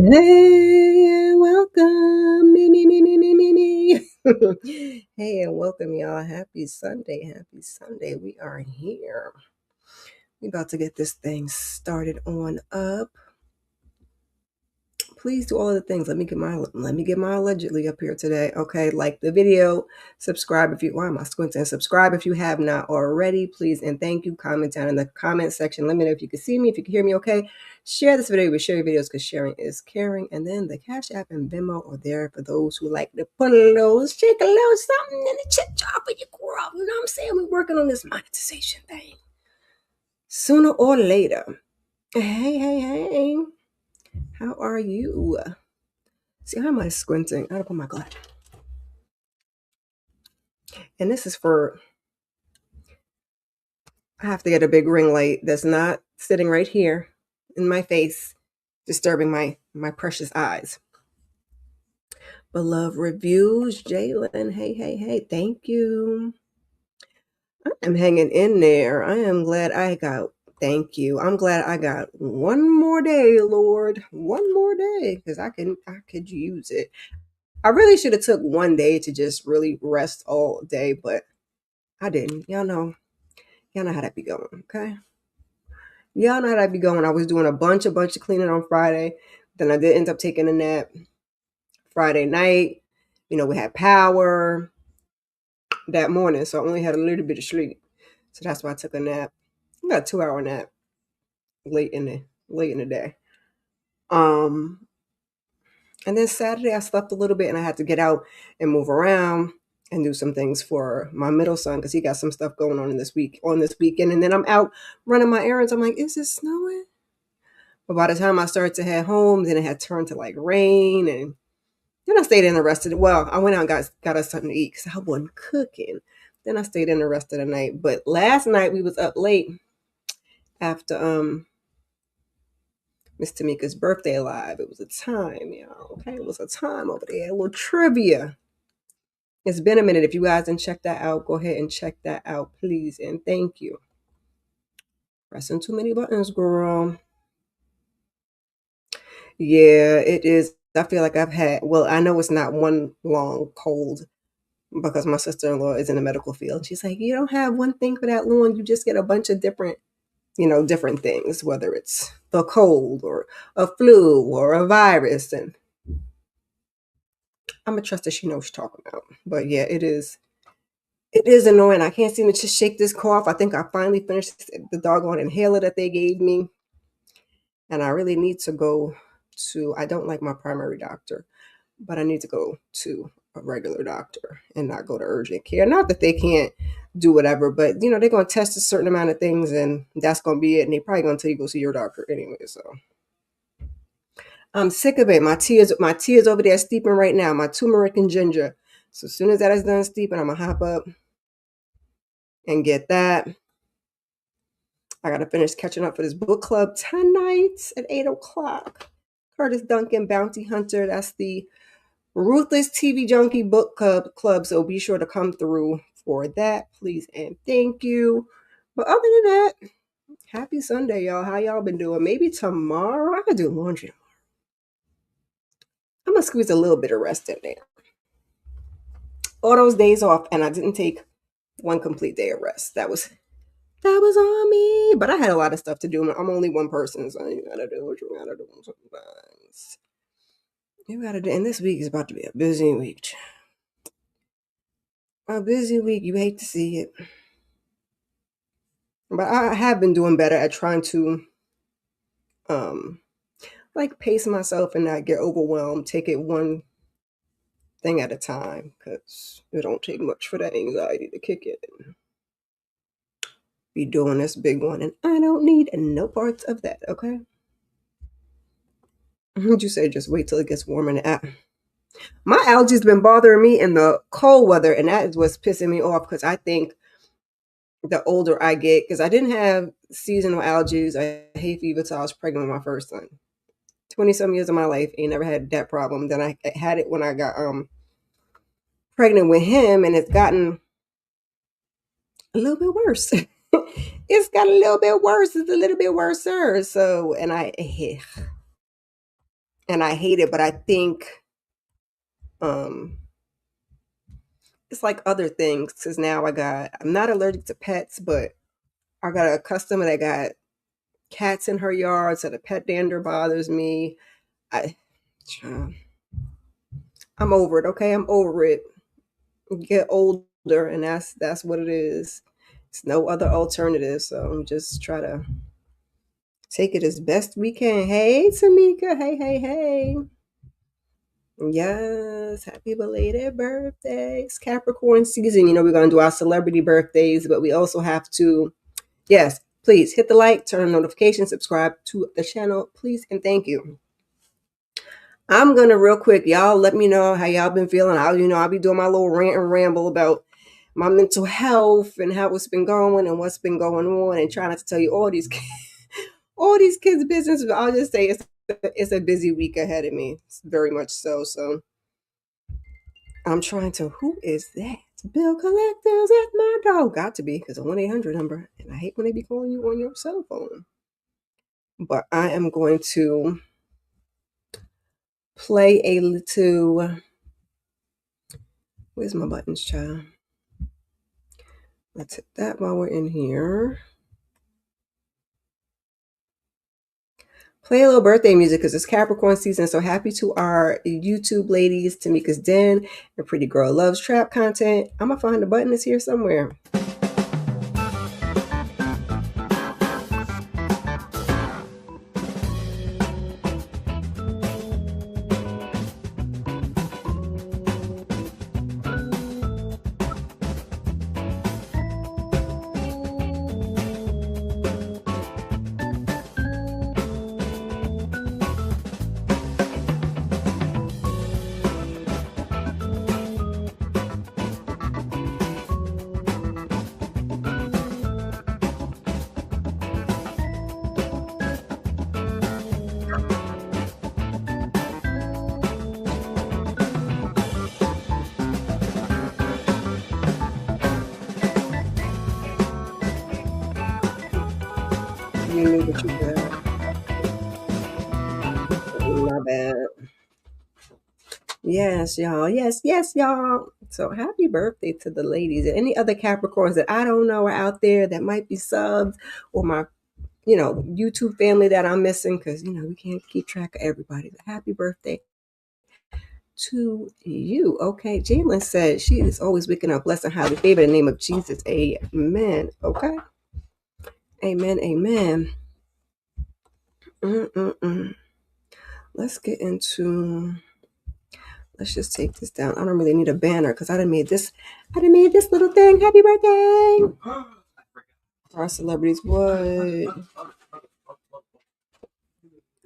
Hey, and welcome. Me. Hey, and welcome, y'all. Happy Sunday. Happy Sunday. We are here. We about to get this thing started on up. Please do all of the things. Let me get my allegedly up here today. Okay, like the video, subscribe if you why am I squinting? Subscribe if you have not already, please, and thank you. Comment down in the comment section. Let me know if you can see me, if you can hear me. Okay, share this video with share your videos because sharing is caring. And then the Cash App and Venmo are there for those who like to put a little, shake a little something in the chip jar for your girl. You know what I'm saying? We're working on this monetization thing sooner or later. Hey. How are you? See, how am I squinting? I gotta put my glass. And this is for, I have to get a big ring light that's not sitting right here in my face, disturbing my precious eyes. Beloved reviews, Jalen. Hey. Thank you. I am hanging in there. I am glad I got, thank you. I'm glad I got one more day, Lord. One more day. Because I could use it. I really should have took one day to just really rest all day, but I didn't. Y'all know how that be going, okay? Y'all know how that be going. I was doing a bunch of cleaning on Friday. Then I did end up taking a nap Friday night. We had power that morning, so I only had a little bit of sleep. So that's why I took a nap. I got a 2-hour nap late in the day. And then Saturday I slept a little bit and I had to get out and move around and do some things for my middle son because he got some stuff going on this weekend. And then I'm out running my errands. I'm like, is it snowing? But by the time I started to head home, then it had turned to like rain, and then I stayed in the rest of the. Well, I went out and got us something to eat because I wasn't cooking. Then I stayed in the rest of the night. But last night we was up late after Miss Tamika's birthday live. It was a time, y'all. Okay, it was a time over there. A little trivia. It's been a minute. If you guys didn't check that out, go ahead and check that out, please, and thank you. Pressing too many buttons, girl. Yeah, it is. I feel like I know it's not one long cold because my sister-in-law is in the medical field. She's like, you don't have one thing for that long. You just get a bunch of different things, whether it's the cold or a flu or a virus. And I'm going to trust that she knows what she's talking about. But yeah, it is. It is annoying. I can't seem to just shake this cough. I think I finally finished the doggone inhaler that they gave me. And I really need to go I don't like my primary doctor, but I need to go to a regular doctor and not go to urgent care. Not that they can't do whatever, but they're going to test a certain amount of things and that's going to be it. And they're probably going to tell you go see your doctor anyway. So I'm sick of it. My tea is over there steeping right now. My turmeric and ginger. So as soon as that is done steeping, I'm going to hop up and get that. I got to finish catching up for this book club tonight at 8 o'clock. Curtis Duncan, Bounty Hunter. That's the Ruthless TV Junkie Book Club. So be sure to come through for that, please and thank you. But other than that, happy Sunday, y'all. How y'all been doing? Maybe tomorrow I could do laundry. I'm going to squeeze a little bit of rest in there. All those days off, and I didn't take one complete day of rest. That was on me. But I had a lot of stuff to do. I'm only one person, so you gotta do what you gotta do sometimes. You gotta do, and this week is about to be a busy week. A busy week. You hate to see it. But I have been doing better at trying to pace myself and not get overwhelmed. Take it one thing at a time because it don't take much for that anxiety to kick in. Be doing this big one, and I don't need no parts of that, okay? Would you say just wait till it gets warmer? My allergies been bothering me in the cold weather, and that is what's pissing me off because I think the older I get, because I didn't have seasonal allergies, I hay fever till I was pregnant with my first son. 20-some years of my life, ain't never had that problem. Then I had it when I got pregnant with him, and it's gotten a little bit worse. It's got a little bit worse. It's a little bit worse, sir. So, and and I hate it, but I think um it's like other things because now I'm not allergic to pets, but I got a customer that got cats in her yard, so the pet dander bothers me. I, I'm over it. Okay, I'm over it. Get older, and that's what it is. It's no other alternative. So I'm just try to take it as best we can. Hey, Tamika. Hey, hey, hey. Yes, happy belated birthday. It's Capricorn season. You know, we're going to do our celebrity birthdays, but we also have to, yes, please hit the like, turn on notifications, subscribe to the channel, please, and thank you. I'm going to real quick, y'all let me know how y'all been feeling. I'll be doing my little rant and ramble about my mental health and how it's been going and what's been going on, and try not to tell you all these all these kids' business. But I'll just say it's a busy week ahead of me. It's very much so. So I'm trying to. Who is that? Bill collectors at my door. Got to be because a 1-800 number, and I hate when they be calling you on your cell phone. But I am going to play a little. Where's my buttons, child? Let's hit that while we're in here. Play a little birthday music because it's Capricorn season. So happy to our YouTube ladies, Tamika's Den, and Pretty Girl Loves Trap content. I'm going to find the button. It's here somewhere. You knew what you had. My bad. Yes, y'all. Yes, yes, y'all. So happy birthday to the ladies and any other Capricorns that I don't know are out there that might be subs, or my, YouTube family that I'm missing, because, we can't keep track of everybody. But happy birthday to you. Okay. Jalen said she is always waking up blessed and highly favored in the name of Jesus. Amen. Okay. Amen. Amen. Mm-mm-mm. Let's just take this down. I don't really need a banner because I done made this little thing. Happy birthday. Our celebrities, what?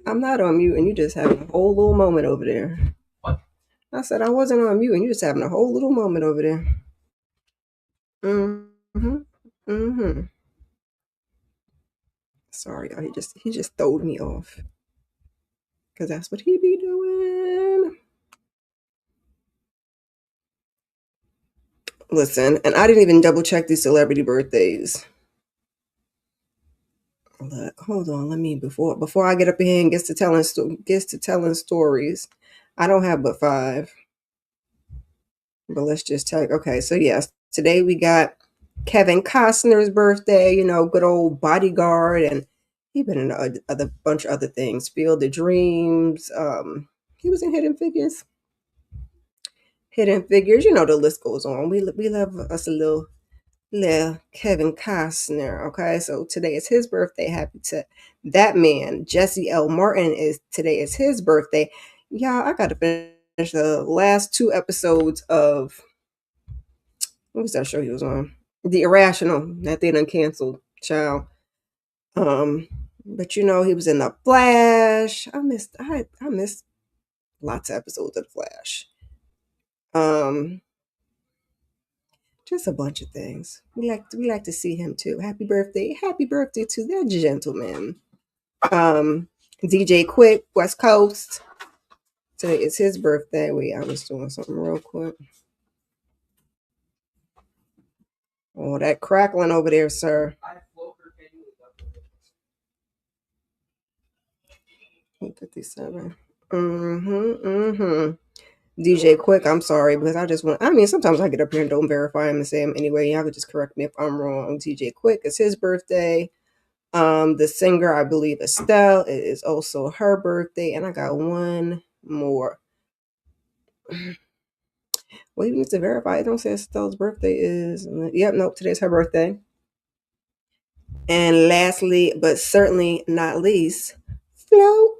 I'm not on mute and you just having a whole little moment over there. I said I wasn't on mute and you just having a whole little moment over there. Mm-hmm. Mm-hmm. Sorry, y'all. He just throwed me off. Because that's what he be doing. Listen, and I didn't even double check these celebrity birthdays. Look, hold on. Let me before I get up in here and gets to telling stories. I don't have but 5. But let's just tell you. Okay, so yes, today we got Kevin Costner's birthday. Good old Bodyguard, and he been in a bunch of other things. Field of Dreams. He was in Hidden Figures. Hidden Figures. The list goes on. We love us a little Kevin Costner. Okay, so today is his birthday. Happy to that man. Jesse L. Martin today is his birthday. Y'all, I got to finish the last 2 episodes of, what was that show he was on? The Irrational that they done canceled. Child. But he was in The Flash. I missed lots of episodes of The Flash. Just a bunch of things. We like to see him too. Happy birthday to that gentleman. DJ Quick, West Coast. Today is his birthday. Wait, I was doing something real quick. Oh, that crackling over there, sir. 57. DJ Quick, I'm sorry, because I mean, sometimes I get up here and don't verify him and say him anyway. Y'all could just correct me if I'm wrong. DJ Quick, it's his birthday. The singer, I believe Estelle, it is also her birthday. And I got one more. Well, you need to verify. It don't say Estelle's birthday is. Yep, nope, today's her birthday. And lastly, but certainly not least,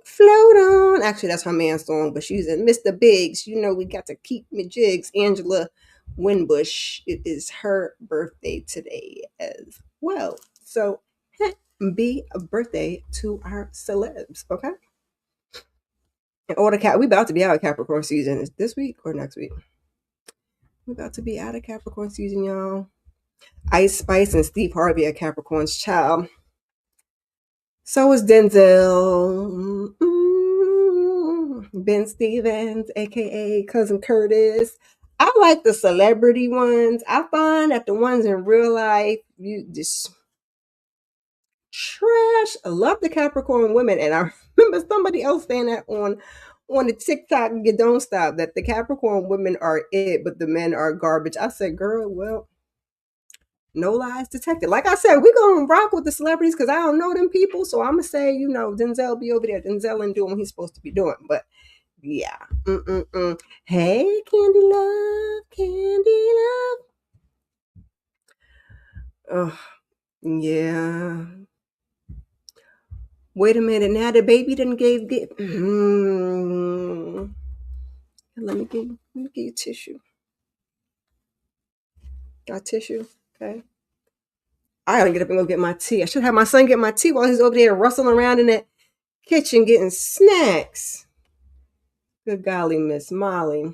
float on. Actually, that's her man's song, but she's in Mr. Biggs. You know, we got to keep me jigs. Angela Winbush. It is her birthday today as well. So be a birthday to our celebs, okay? And all the we about to be out of Capricorn season. Is this week or next week? We're about to be out of Capricorn season, y'all. Ice Spice and Steve Harvey are Capricorn's child. So is Denzel, Ben Stevens, aka Cousin Curtis. I like the celebrity ones. I find that the ones in real life, you just trash. I love the Capricorn women, and I remember somebody else saying that on the TikTok, you don't stop, that the Capricorn women are it, but the men are garbage. I said, girl, well, no lies detected. Like I said, we're going to rock with the celebrities because I don't know them people. So I'm going to say, you know, Denzel be over there. Denzel and doing what he's supposed to be doing. But yeah. Hey, Candy Love. Candy Love. Oh, yeah. Wait a minute. Now the baby done gave. Let me give you tissue. Got tissue. Okay. I gotta get up and go get my tea. I should have my son get my tea while he's over there rustling around in that kitchen getting snacks. Good golly, Miss Molly.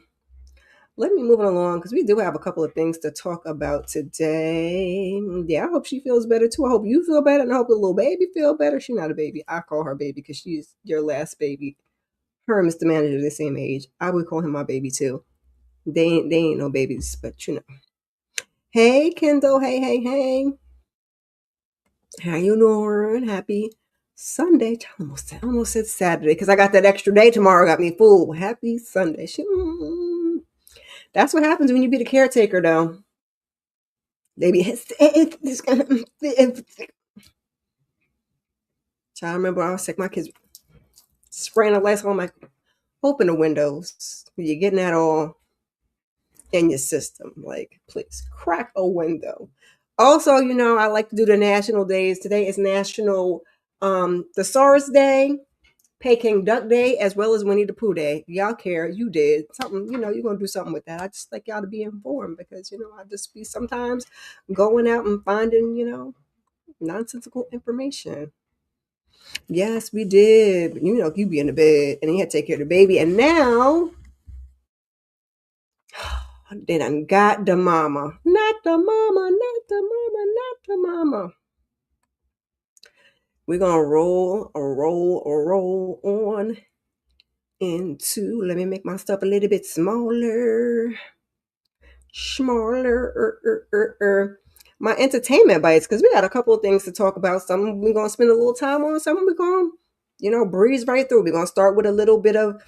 Let me move it along because we do have a couple of things to talk about today. Yeah, I hope she feels better too. I hope you feel better, and I hope the little baby feel better. She's not a baby. I call her baby because she's your last baby. Her and Mr. Manager are the same age. I would call him my baby too. They ain't no babies, but you know. Hey, Kendall. Hey. How you doing? Happy Sunday. I almost said Saturday because I got that extra day tomorrow. Got me fooled. Happy Sunday. That's what happens when you be the caretaker, though. They be I remember I was sick. My kids spraying the lights on. Like, open the windows. You're getting that all in your system. Like, please crack a window. Also, you know, I like to do the national days. Today is National Thesaurus Day, Peking Duck Day, as well as Winnie the Pooh Day. Y'all care, you did something, you know, you're gonna do something with that. I just like y'all to be informed because, you know, I just be sometimes going out and finding, you know, nonsensical information. Yes, we did. You know, you be in the bed and you had to take care of the baby, and now they done got the mama. Not the mama, not the mama, not the mama. We're gonna roll on into, let me make my stuff a little bit smaller. My entertainment bites, because we got a couple of things to talk about. Some we're gonna spend a little time on, some we're gonna, you know, breeze right through. We're gonna start with a little bit of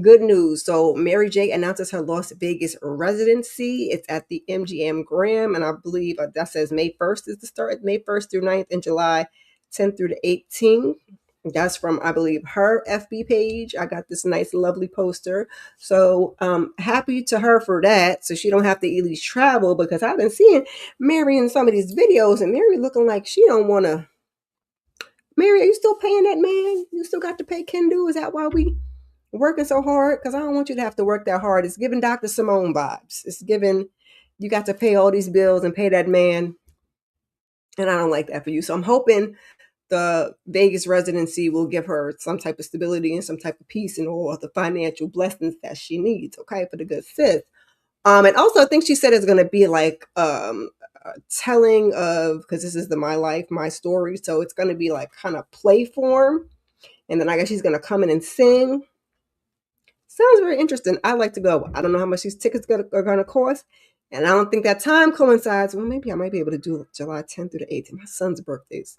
good news. So Mary J announces her Las Vegas residency. It's at the MGM Grand, and I believe that says May 1st is the start. May 1st through 9th, and July 10th through the 18th. That's from, I believe, her FB page. I got this nice, lovely poster. So happy to her for that. So she don't have to at least travel, because I've been seeing Mary in some of these videos, and Mary looking like she don't want to. Mary, are you still paying that man? You still got to pay Kendu? Is that why we working so hard? Because I don't want you to have to work that hard. It's giving Dr. Simone vibes. It's giving, you got to pay all these bills and pay that man. And I don't like that for you. So I'm hoping the Vegas residency will give her some type of stability and some type of peace and all the financial blessings that she needs, okay, for the good sis. And also I think she said it's going to be like telling of, because this is the My Life, My Story, so it's going to be like kind of play form. And then I guess she's going to come in and sing. Sounds very interesting. I like to go. I don't know how much these tickets are going to cost. And I don't think that time coincides. Well, maybe I might be able to do July 10th through the 18th. My son's birthday's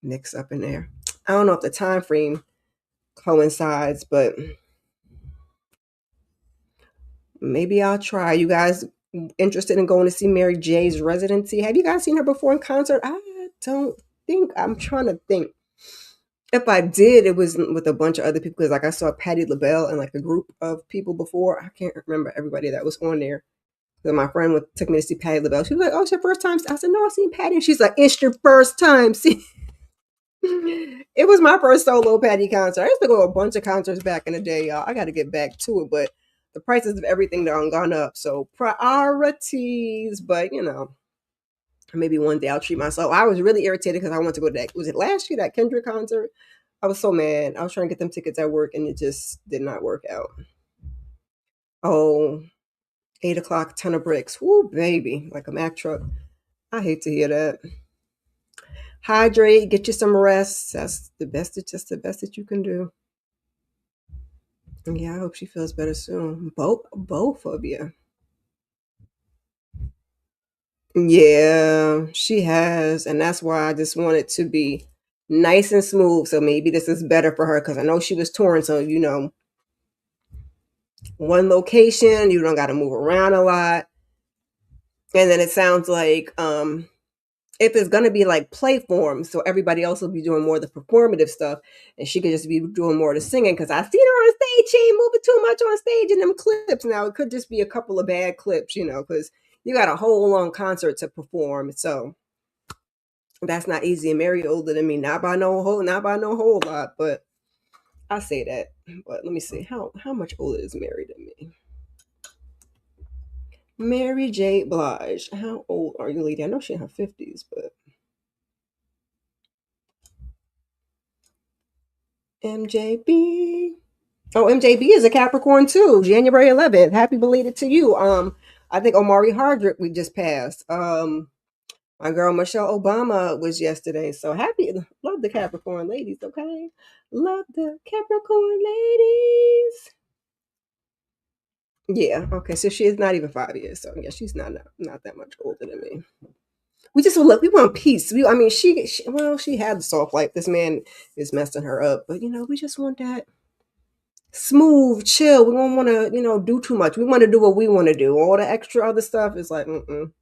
mixed up in there. I don't know if the time frame coincides, but Maybe I'll try. You guys interested in going to see Mary J's Residency? Have you guys seen her before in concert? I don't think. I'm trying to think. If I did, it was with a bunch of other people because, like, I saw Patti LaBelle and like a group of people before. I can't remember everybody that was on there. So my friend took me to see Patti LaBelle. She was like, "Oh, it's your first time?" I said, "No, I've seen Patti." And she's like, "It's your first time." See, it was my first solo Patti concert. I used to go to a bunch of concerts back in the day, y'all. I got to get back to it, but the prices of everything done gone up. So priorities, but maybe one day I'll treat myself. I was really irritated because I wanted to go to that. Was it last year, that Kendrick concert? I was so mad. I was trying to get them tickets at work and it just did not work out. Oh, 8 o'clock, ton of bricks. Woo, baby, like a Mack truck. I hate to hear that. Hydrate, get you some rest. That's the best. It's just the best that you can do. Yeah, I hope she feels better soon. Both of you. Yeah, she has, and that's why I just want it to be nice and smooth. So maybe this is better for her because I know she was torn. So one location, you don't got to move around a lot, and then it sounds like if it's gonna be like play form, so everybody else will be doing more of the performative stuff, and she could just be doing more of the singing. Because I seen her on stage, she ain't moving too much on stage in them clips. Now it could just be a couple of bad clips, because you got a whole long concert to perform, so that's not easy. And Mary older than me, not by no whole lot, but I say that. But let me see how much older is Mary than me. Mary J. Blige. How old are you, lady? I know she's in her 50s, but MJB. Oh, MJB is a Capricorn too. January 11th. Happy belated to you. I think Omari Hardrick we just passed. My girl Michelle Obama was yesterday. So happy. Love the Capricorn ladies, okay? Love the Capricorn ladies. Yeah, okay. So she is not even 5 years. So yeah, she's not that much older than me. We just look. We want peace. I mean, she had the soft life. This man is messing her up, but we just want that smooth, chill. We don't want to, do too much. We want to do what we want to do. All the extra other stuff is like, mm-mm.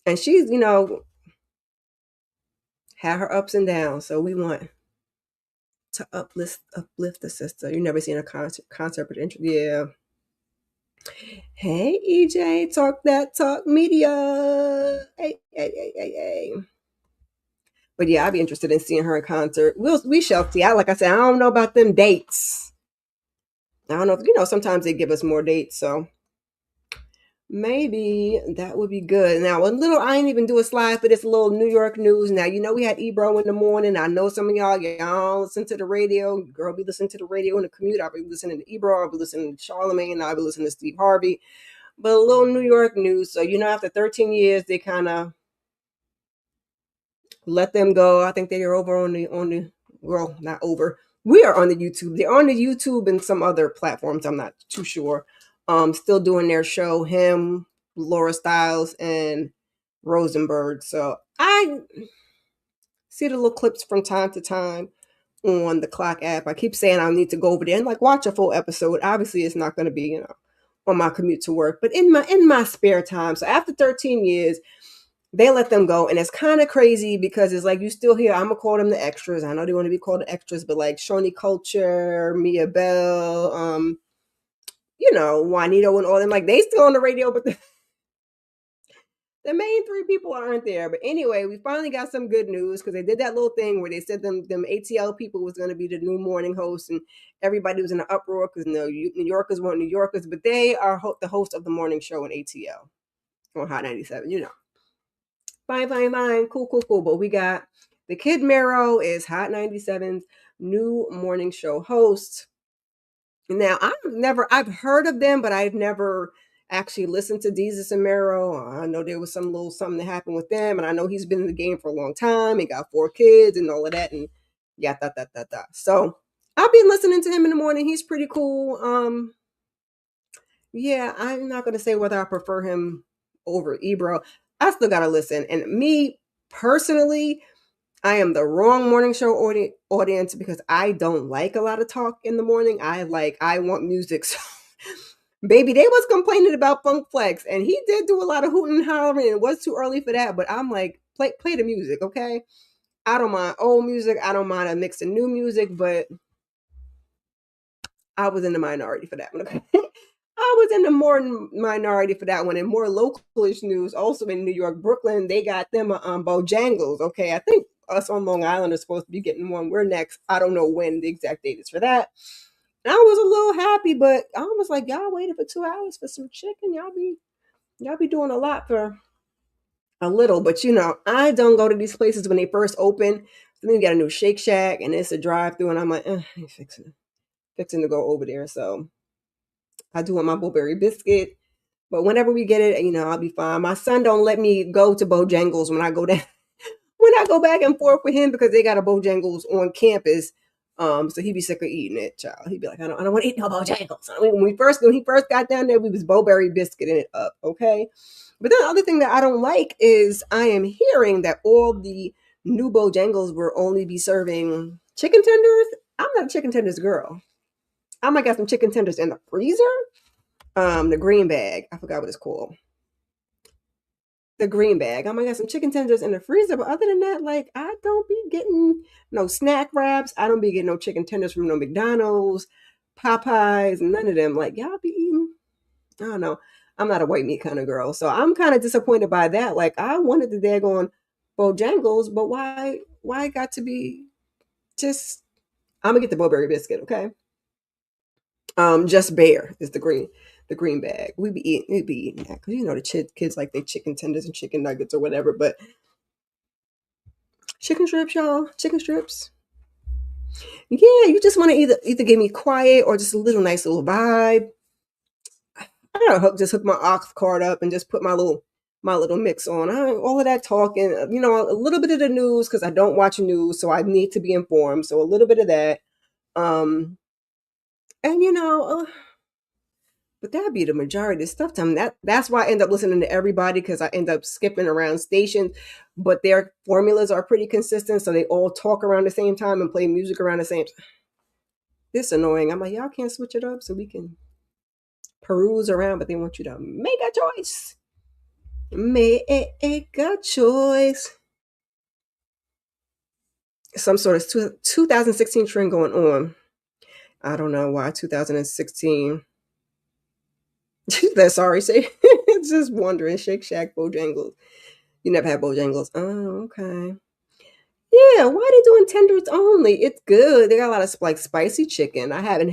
And she's, had her ups and downs. So we want to uplift the sister. You never seen a concert, but yeah. Hey, EJ, talk that talk media. Hey, hey, hey, hey, hey. But yeah, I'd be interested in seeing her in concert. We shall see. Like I said, I don't know about them dates. I don't know if sometimes they give us more dates, so maybe that would be good. Now, I ain't even do a slide for this little New York news. Now, we had Ebro in the morning. I know some of y'all listen to the radio. Girl be listening to the radio in the commute. I'll be listening to Ebro. I'll be listening to Charlemagne. I'll be listening to Steve Harvey. But a little New York news. So, after 13 years, they kind of let them go. I think they are over on the well, not over. We are on the YouTube. They're on the YouTube and some other platforms. I'm not too sure. Still doing their show. Him, Laura Stiles, and Rosenberg. So I see the little clips from time to time on the Clock app. I keep saying I need to go over there and watch a full episode. Obviously, it's not going to be on my commute to work, but in my spare time. So after 13 years, they let them go, and it's kind of crazy because it's like you still hear. I'm gonna call them the extras. I know they want to be called the extras, but like Shawnee Culture, Mia Bell, Juanito and all them, like they still on the radio, but the main three people aren't there. But anyway, we finally got some good news because they did that little thing where they said them ATL people was going to be the new morning host, and everybody was in an uproar because New Yorkers weren't New Yorkers, but they are the host of the morning show in ATL on Hot 97. Fine. Cool. But we got the Kid Mero is Hot 97's new morning show host. Now, I've heard of them, but I've never actually listened to Jesus and Mero. I know there was some little something that happened with them, and I know he's been in the game for a long time. He got 4 kids and all of that, and yeah, da. So I've been listening to him in the morning. He's pretty cool. Yeah, I'm not gonna say whether I prefer him over Ebro. I still gotta listen. And me personally, I am the wrong morning show audience because I don't like a lot of talk in the morning. I want music. So Baby, they was complaining about Funk Flex, and he did do a lot of hooting and hollering. It was too early for that, but I'm like, play the music, okay? I don't mind old music. I don't mind a mix of new music, but I was in the minority for that one. Okay? I was in the more minority for that one, and more localish news. Also in New York, Brooklyn, they got them Bojangles. Okay, I think us on Long Island are supposed to be getting one. We're next. I don't know when the exact date is for that. And I was a little happy, but I was like, y'all waited for 2 hours for some chicken. Y'all be doing a lot for a little. But I don't go to these places when they first open. So then you got a new Shake Shack, and it's a drive through, and I'm like, I ain't fixing to go over there. So I do want my blueberry biscuit. But whenever we get it, I'll be fine. My son don't let me go to Bojangles when I go down when I go back and forth with him because they got a Bojangles on campus. So he'd be sick of eating it, child. He'd be like, I don't want to eat no Bojangles. I mean, when he first got down there, we was Bowberry biscuiting it up, okay? But then the other thing that I don't like is I am hearing that all the new Bojangles will only be serving chicken tenders. I'm not a chicken tenders girl. I might got some chicken tenders in the freezer. The green bag. I forgot what it's called. The green bag. I might got some chicken tenders in the freezer, but other than that, like I don't be getting no snack wraps. I don't be getting no chicken tenders from no McDonald's, Popeyes, none of them. Like y'all be eating. I don't know. I'm not a white meat kind of girl, so I'm kind of disappointed by that. Like I wanted the daggone Bojangles, but why? Why it got to be just? I'm gonna get the Bowberry biscuit, okay? Just Bear is the green bag. We be eating that because the kids like they chicken tenders and chicken nuggets or whatever. But chicken strips, y'all, chicken strips. Yeah, you just want to either give me quiet or just a little nice little vibe. I don't know, just hook my aux card up and just put my little mix on. All of that talking, a little bit of the news because I don't watch news, so I need to be informed. So a little bit of that, and but that'd be the majority of the stuff time. That's why I end up listening to everybody because I end up skipping around stations, but their formulas are pretty consistent, so they all talk around the same time and play music around the same. This annoying. I'm like, y'all can't switch it up so we can peruse around, but they want you to make a choice. Make a choice. Some sort of 2016 trend going on. I don't know why 2016. That's sorry, say just wondering. Shake Shack, Bojangles. You never had Bojangles. Oh, okay. Yeah, why are they doing tenders only? It's good. They got a lot of like spicy chicken. I haven't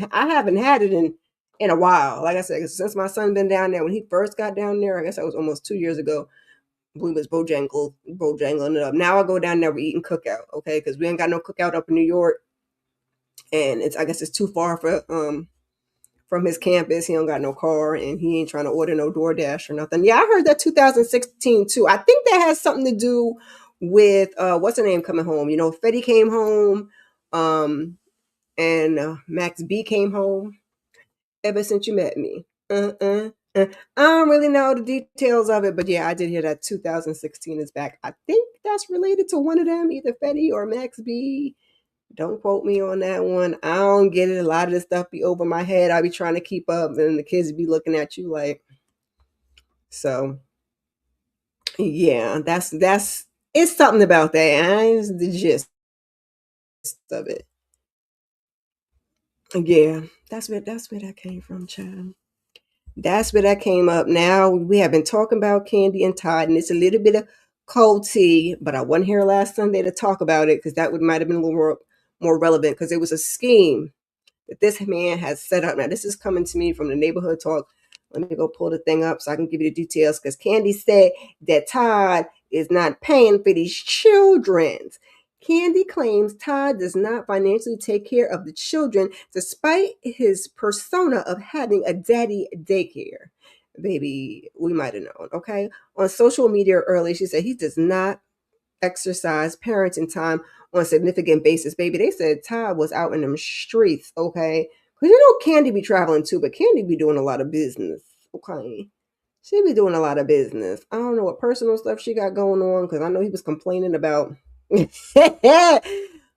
had it in a while. Like I said, since my son been down there when he first got down there, I guess that was almost 2 years ago. We was Bojangling it up. Now I go down there, we're eating cookout, okay? Because we ain't got no cookout up in New York, and I guess it's too far for from his campus. He don't got no car, and he ain't trying to order no DoorDash or nothing. Yeah, I heard that 2016 too. I think that has something to do with what's her name coming home. Fetty came home, and Max B came home. Ever since you met me, I don't really know the details of it, but yeah, I did hear that 2016 is back. I think that's related to one of them, either Fetty or Max B. Don't quote me on that one. I don't get it. A lot of this stuff be over my head. I be trying to keep up, and the kids be looking at you like. So, yeah, that's it's something about that. It's the gist of it. Yeah, that's where that came from, child. That's where that came up. Now we have been talking about Candy and Todd, and it's a little bit of cold tea, but I wasn't here last Sunday to talk about it because that would might have been a little more relevant because it was a scheme that this man has set up. Now, this is coming to me from the neighborhood talk. Let me go pull the thing up so I can give you the details because Candy said that Todd is not paying for these children. Candy claims Todd does not financially take care of the children despite his persona of having a daddy daycare. Baby, we might have known, okay? On social media earlier, she said he does not exercise parenting time on a significant basis. Baby, they said Todd was out in them streets, okay? Because Candy be traveling too, but Candy be doing a lot of business, okay? She be doing a lot of business. I don't know what personal stuff she got going on because I know he was complaining about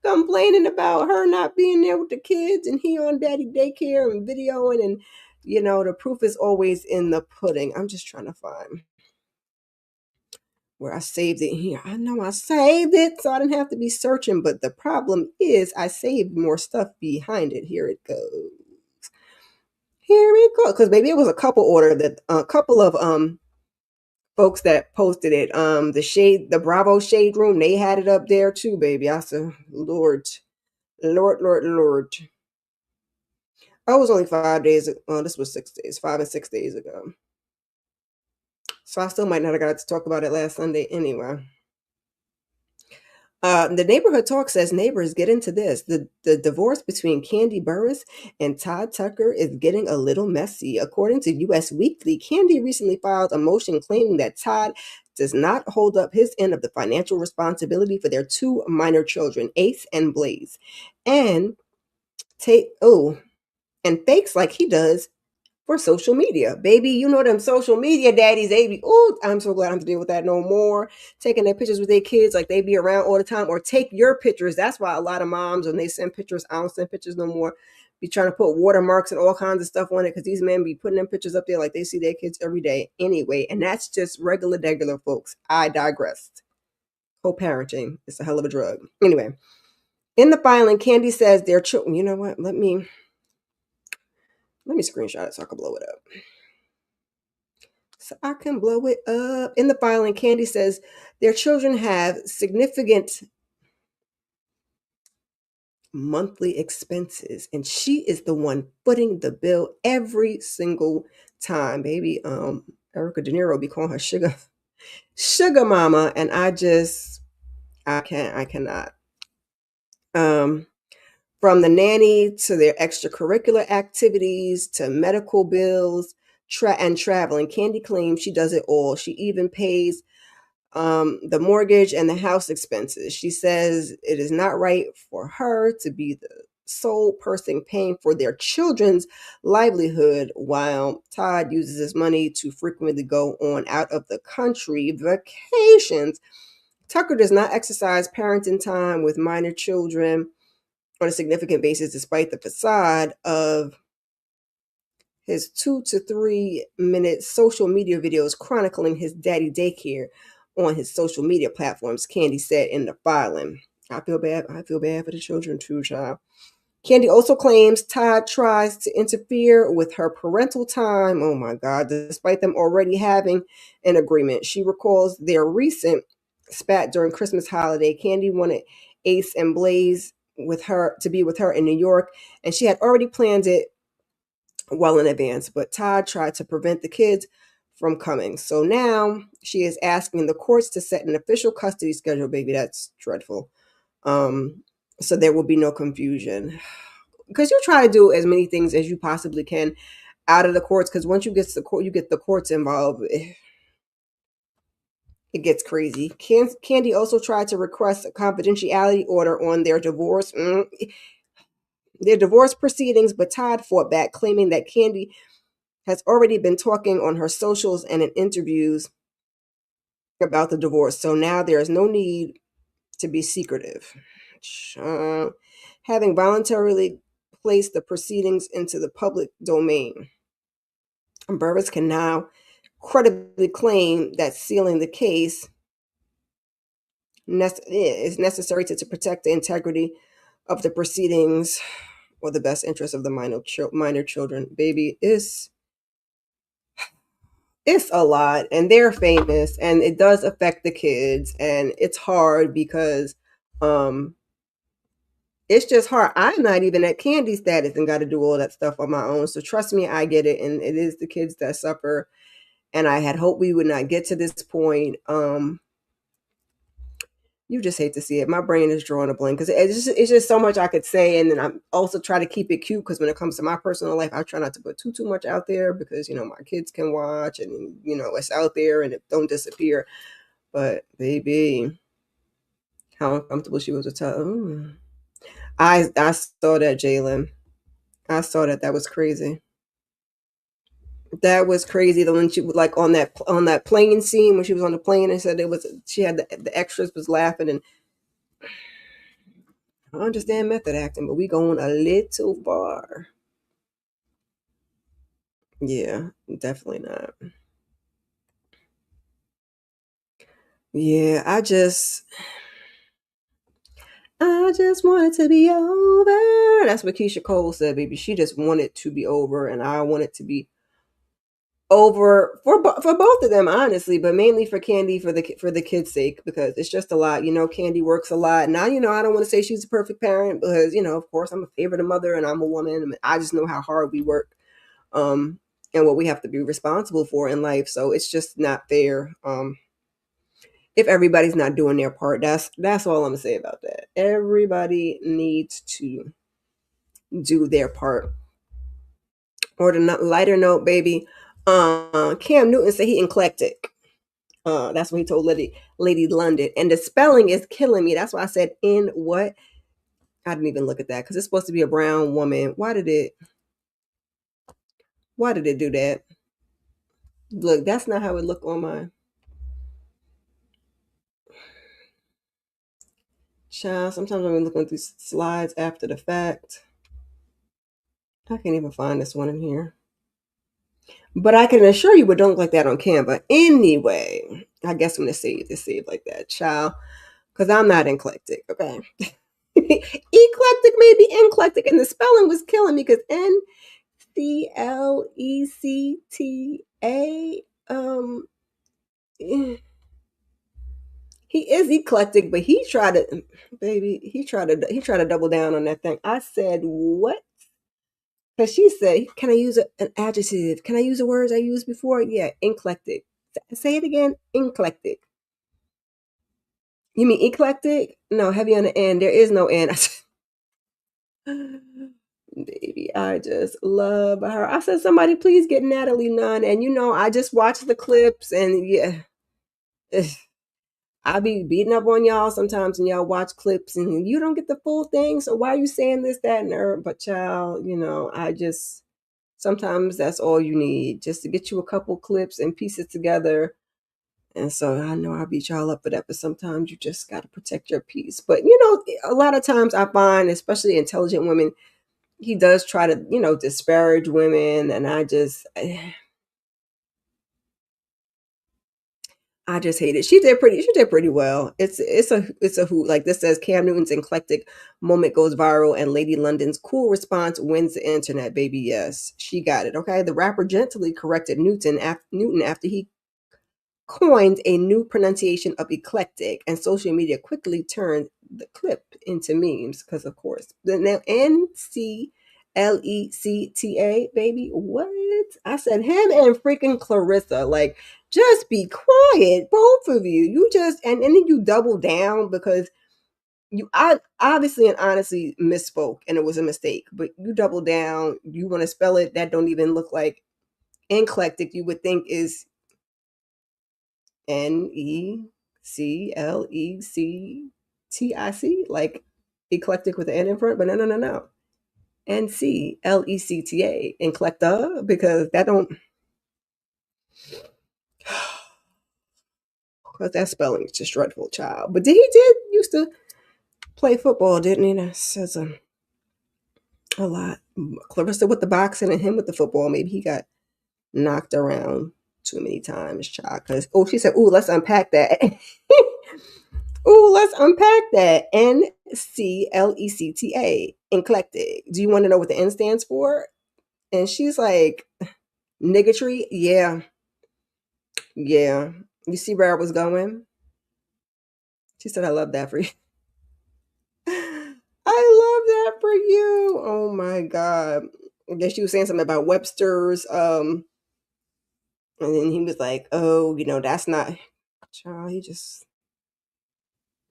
complaining about her not being there with the kids and he on daddy daycare and videoing and the proof is always in the pudding. I'm just trying to find where I saved it here. I know I saved it, so I didn't have to be searching. But the problem is I saved more stuff behind it. Here it goes. Here it goes. Because maybe it was a couple of folks that posted it. The Bravo Shade Room, they had it up there too, baby. I said, Lord, Lord, Lord, Lord. I was only 5 days. This was 6 days, 5 and 6 days ago. So I still might not have got to talk about it last Sunday anyway. The neighborhood talk says neighbors get into this. The divorce between Candy Burris and Todd Tucker is getting a little messy. According to US Weekly, Candy recently filed a motion claiming that Todd does not hold up his end of the financial responsibility for their two minor children, Ace and Blaze, and fakes like he does for social media. Baby, you know them social media daddies, they be, oh, I'm so glad I don't have to deal with that no more. Taking their pictures with their kids like they be around all the time, or take your pictures. That's why a lot of moms, when they send pictures, I don't send pictures no more, be trying to put watermarks and all kinds of stuff on it because these men be putting them pictures up there like they see their kids every day anyway. And that's just regular, folks. I digressed. Co-parenting is a hell of a drug. Anyway, in the filing, Candy says their children, you know what? Let me screenshot it so I can blow it up. In the filing, Candy says their children have significant monthly expenses, and she is the one footing the bill every single time, baby. Erica De Niro be calling her sugar mama, and I cannot. From the nanny to their extracurricular activities to medical bills and traveling, Candy claims she does it all. She even pays the mortgage and the house expenses. She says it is not right for her to be the sole person paying for their children's livelihood while Todd uses his money to frequently go on out of the country vacations. Tucker does not exercise parenting time with minor children on a significant basis, despite the facade of his 2 to 3 minute social media videos chronicling his daddy daycare on his social media platforms, Candy said in the filing. I feel bad for the children too, child. Candy also claims Todd tries to interfere with her parental time. Oh my God, despite them already having an agreement. She recalls their recent spat during Christmas holiday. Candy wanted Ace and Blaze to be with her in New York, and she had already planned it well in advance, but Todd tried to prevent the kids from coming. So now she is asking the courts to set an official custody schedule, baby. That's dreadful. So there will be no confusion. Because you try to do as many things as you possibly can out of the courts, because once you get to the court, you get the courts involved. It gets crazy. Candy also tried to request a confidentiality order on their divorce. Their divorce proceedings, but Todd fought back, claiming that Candy has already been talking on her socials and in interviews about the divorce. So now there is no need to be secretive. Having voluntarily placed the proceedings into the public domain, Burris can now credibly claim that sealing the case is necessary to protect the integrity of the proceedings or the best interest of the minor children. Baby, it's a lot, and they're famous, and it does affect the kids, and it's hard because it's just hard. I'm not even at Candy status and got to do all that stuff on my own. So trust me, I get it, and it is the kids that suffer. And I had hoped we would not get to this point. You just hate to see it. My brain is drawing a blank because it's just so much I could say, and then I'm also try to keep it cute because when it comes to my personal life, I try not to put too much out there because my kids can watch, and it's out there and it don't disappear. But baby, how uncomfortable she was with tell. I saw that, Jalen. I saw that. That was crazy. That was crazy. The when she was like on that plane scene when she was on the plane and said she had the extras was laughing, and I understand method acting, but we going a little far. Yeah, definitely not. Yeah, I just want it to be over. That's what Keisha Cole said, baby. She just wanted to be over, and I want it to be over for both of them, honestly, but mainly for Candy for the kids' sake because it's just a lot. Candy works a lot. Now, I don't want to say she's a perfect parent because of course, I'm a favorite mother and I'm a woman. I just know how hard we work, um, and what we have to be responsible for in life. So it's just not fair. If everybody's not doing their part, that's all I'm gonna say about that. Everybody needs to do their part. Or the lighter note, baby. Cam Newton said he eclectic. That's what he told Lady London. And the spelling is killing me. That's why I said in what? I didn't even look at that because it's supposed to be a brown woman. Why did it do that? Look, that's not how it looked on my child. Sometimes I'm looking through slides after the fact. I can't even find this one in here. But I can assure you it don't look like that on Canva. Anyway, I guess I'm gonna save this save like that, child. Because I'm not eclectic, okay? Eclectic may be eclectic, and the spelling was killing me because Clecta. Eh, he is eclectic, but he tried to, baby. He tried to double down on that thing. I said what? Because she said, "Can I use an adjective? Can I use the words I used before?" Yeah, eclectic. Say it again. Eclectic. You mean eclectic? No, heavy on the end. There is no end. Baby, I just love her. I said, somebody please get Natalie Nunn. And I just watched the clips and yeah, I be beating up on y'all sometimes and y'all watch clips and you don't get the full thing. So why are you saying this, that, and her? But child, I just sometimes that's all you need just to get you a couple clips and piece it together. And so I know I beat y'all up for that, but sometimes you just got to protect your peace. But a lot of times I find, especially intelligent women, he does try to, disparage women, and I just hate it. She did pretty well. It's a hoot. Like this says Cam Newton's eclectic moment goes viral and Lady London's cool response wins the internet, baby. Yes, she got it. Okay. The rapper gently corrected Newton after he coined a new pronunciation of eclectic, and social media quickly turned the clip into memes because, of course, the now Nclecta, baby. What? I said him and freaking Clarissa. Like, just be quiet, both of you. You just and then you double down because I obviously and honestly misspoke and it was a mistake. But you double down. You want to spell it that don't even look like eclectic. You would think is Neclectic, like eclectic with an N in front, but no, no, no, no. Nclecta, eclecta, because that don't, because that spelling is just dreadful, child. But he did used to play football, didn't he? That says a lot. Clarissa with the boxing and him with the football. Maybe he got knocked around too many times, child. Because she said, "Ooh, let's unpack that." Ooh, let's unpack that. Nclecta, eclectic. Do you want to know what the N stands for? And she's like, niggatry? Yeah, yeah. You see where I was going? She said, I love that for you. I love that for you. Oh my God. I guess she was saying something about Webster's. And then he was like, oh, that's not, child, he just,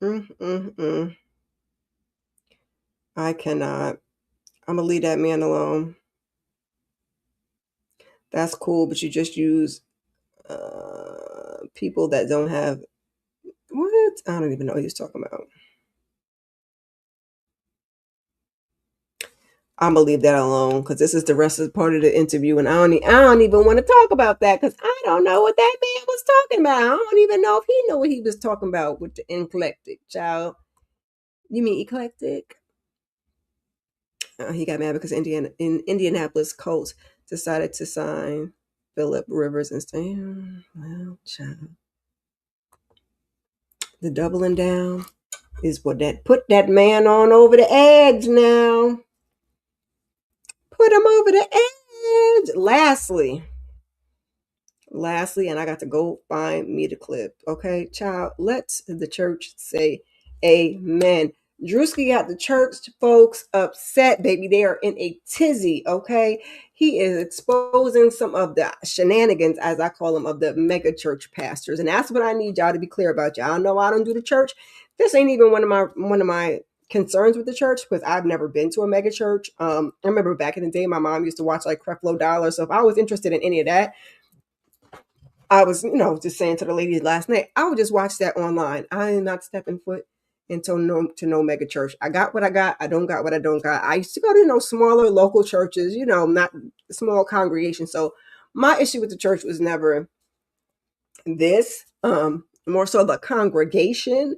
mm, mm, mm. I cannot. I'm going to leave that man alone. That's cool, but you just use people that don't have what? I don't even know what he was talking about. I'm gonna leave that alone because this is the rest of the part of the interview, and I don't even want to talk about that because I don't know what that man was talking about. I don't even know if he knew what he was talking about with the eclectic child. You mean eclectic? He got mad because in Indianapolis Colts decided to sign Philip Rivers and say, well, child, the doubling down is what that put that man on over the edge now. Put him over the edge. Lastly, and I got to go find me the clip. Okay, child, let's the church say amen. Druski got the church folks upset, baby. They are in a tizzy, okay? He is exposing some of the shenanigans, as I call them, of the mega church pastors. And that's what I need y'all to be clear about. Y'all know I don't do the church. This ain't even one of my concerns with the church because I've never been to a mega church. I remember back in the day, my mom used to watch like Creflo Dollar. So if I was interested in any of that, I was, just saying to the ladies last night, I would just watch that online. I am not stepping foot into no mega church. I got what I got. I don't got what I don't got. I used to go to, smaller local churches, not small congregations. So my issue with the church was never this, more so the congregation.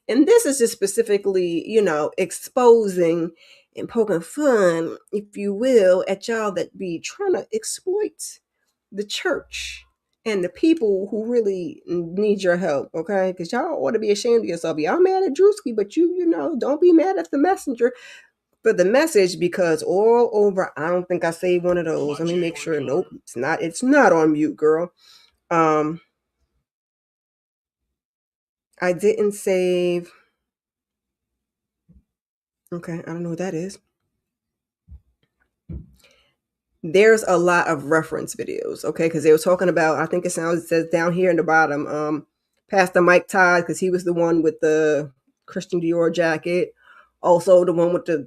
And this is just specifically, exposing and poking fun, if you will, at y'all that be trying to exploit the church and the people who really need your help, okay? Because y'all ought to be ashamed of yourself. Y'all mad at Druski, but don't be mad at the messenger for the message, because all over, I don't think I saved one of those. Let me make sure. Nope, it's not on mute, girl. I didn't save. Okay, I don't know what that is. There's a lot of reference videos, okay? Because they were talking about, I think it says down here in the bottom, Pastor Mike Todd, because he was the one with the Christian Dior jacket. Also, the one with the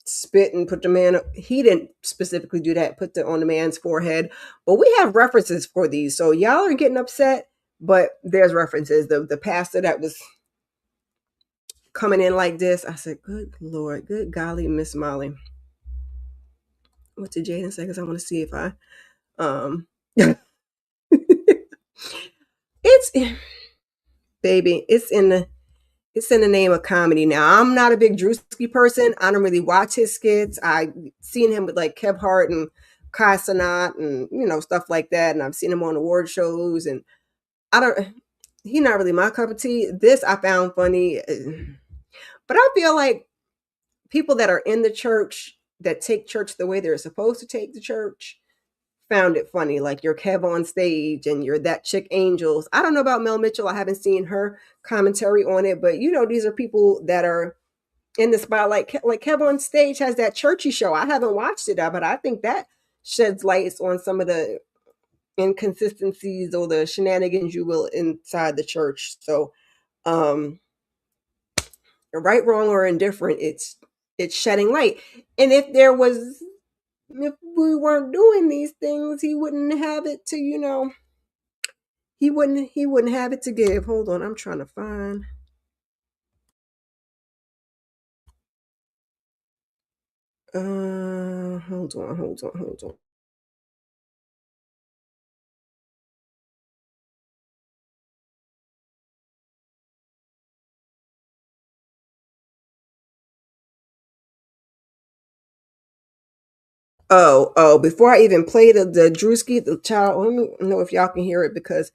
spit and put the man, he didn't specifically do that, put on the man's forehead. But we have references for these. So y'all are getting upset, but there's references. The pastor that was coming in like this, I said, good Lord, good golly, Miss Molly. What did Jaden say? Because I want to see if I it's baby, it's in the name of comedy. Now, I'm not a big Druski person. I don't really watch his skits. I seen him with like Kev Hart and Kai Sanat and stuff like that, and I've seen him on award shows, and he's not really my cup of tea. This I found funny, but I feel like people that are in the church that take church the way they're supposed to take the church found it funny. Like your Kev on stage and you're that chick Angels. I don't know about Mel Mitchell. I haven't seen her commentary on it, but these are people that are in the spotlight. Like Kev on stage has that churchy show. I haven't watched it, but I think that sheds lights on some of the inconsistencies or the shenanigans, you will, inside the church. So, right, wrong, or indifferent, it's shedding light. And if we weren't doing these things, he wouldn't have it to, he wouldn't have it to give. Hold on, I'm trying to find. Hold on. Oh, before I even play the Druski, the child, let me know if y'all can hear it, because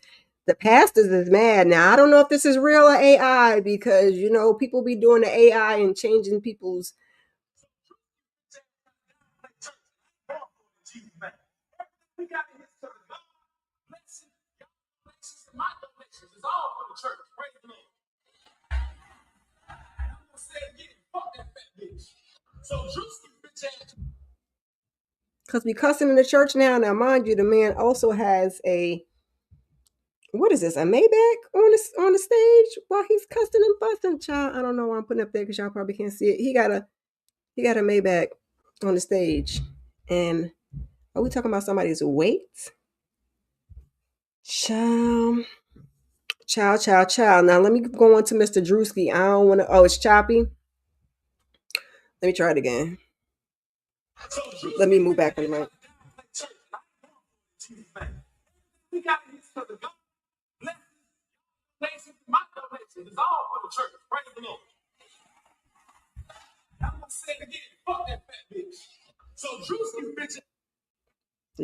the pastors is mad. Now, I don't know if this is real or AI, because, people be doing the AI and changing people's. Because we cussing in the church now. Now, mind you, the man also has what is this? A Maybach on the stage while he's cussing and fussing. Child, I don't know why I'm putting up there because y'all probably can't see it. He got a Maybach on the stage, and are we talking about somebody's weight? Child. Now let me go on to Mr. Druski. I don't want to. Oh, it's choppy. Let me try it again. Let me move back on the mic.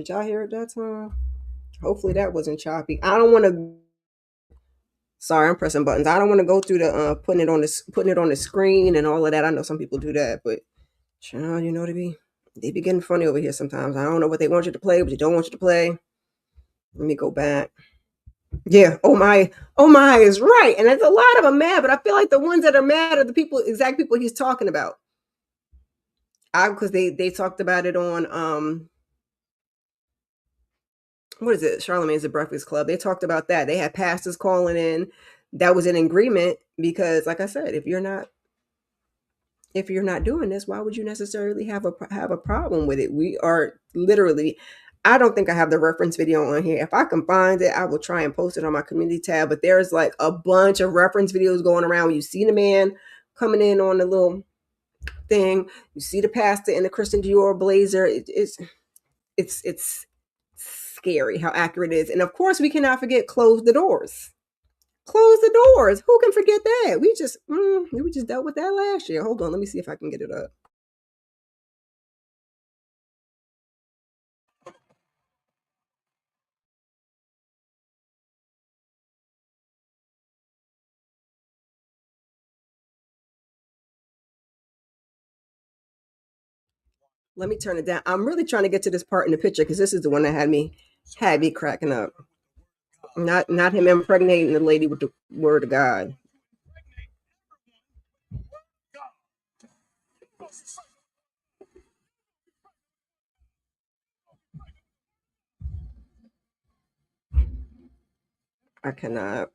Did y'all hear it that time? Hopefully that wasn't choppy. I don't want to. Sorry, I'm pressing buttons. I don't want to go through the putting it on the screen and all of that. I know some people do that, but child, you know they be getting funny over here sometimes. I don't know what they want you to play, but they don't want you to play. Let me go back. Yeah, oh my is right, and there's a lot of them mad, but I feel like the ones that are mad are the exact people he's talking about. Because they talked about it on what is it? Charlamagne's The Breakfast Club. They talked about that. They had pastors calling in. That was an agreement because, like I said, if you're not doing this, why would you necessarily have a problem with it? We are literally. I don't think I have the reference video on here. If I can find it, I will try and post it on my community tab. But there's like a bunch of reference videos going around. You see the man coming in on the little thing. You see the pastor in the Christian Dior blazer. It's scary how accurate it is. And of course, we cannot forget close the doors. Close the doors. Who can forget that? We just dealt with that last year. Hold on, let me see if I can get it up. Let me turn it down. I'm really trying to get to this part in the picture because this is the one that had me cracking up. Not him impregnating the lady with the word of God. I cannot.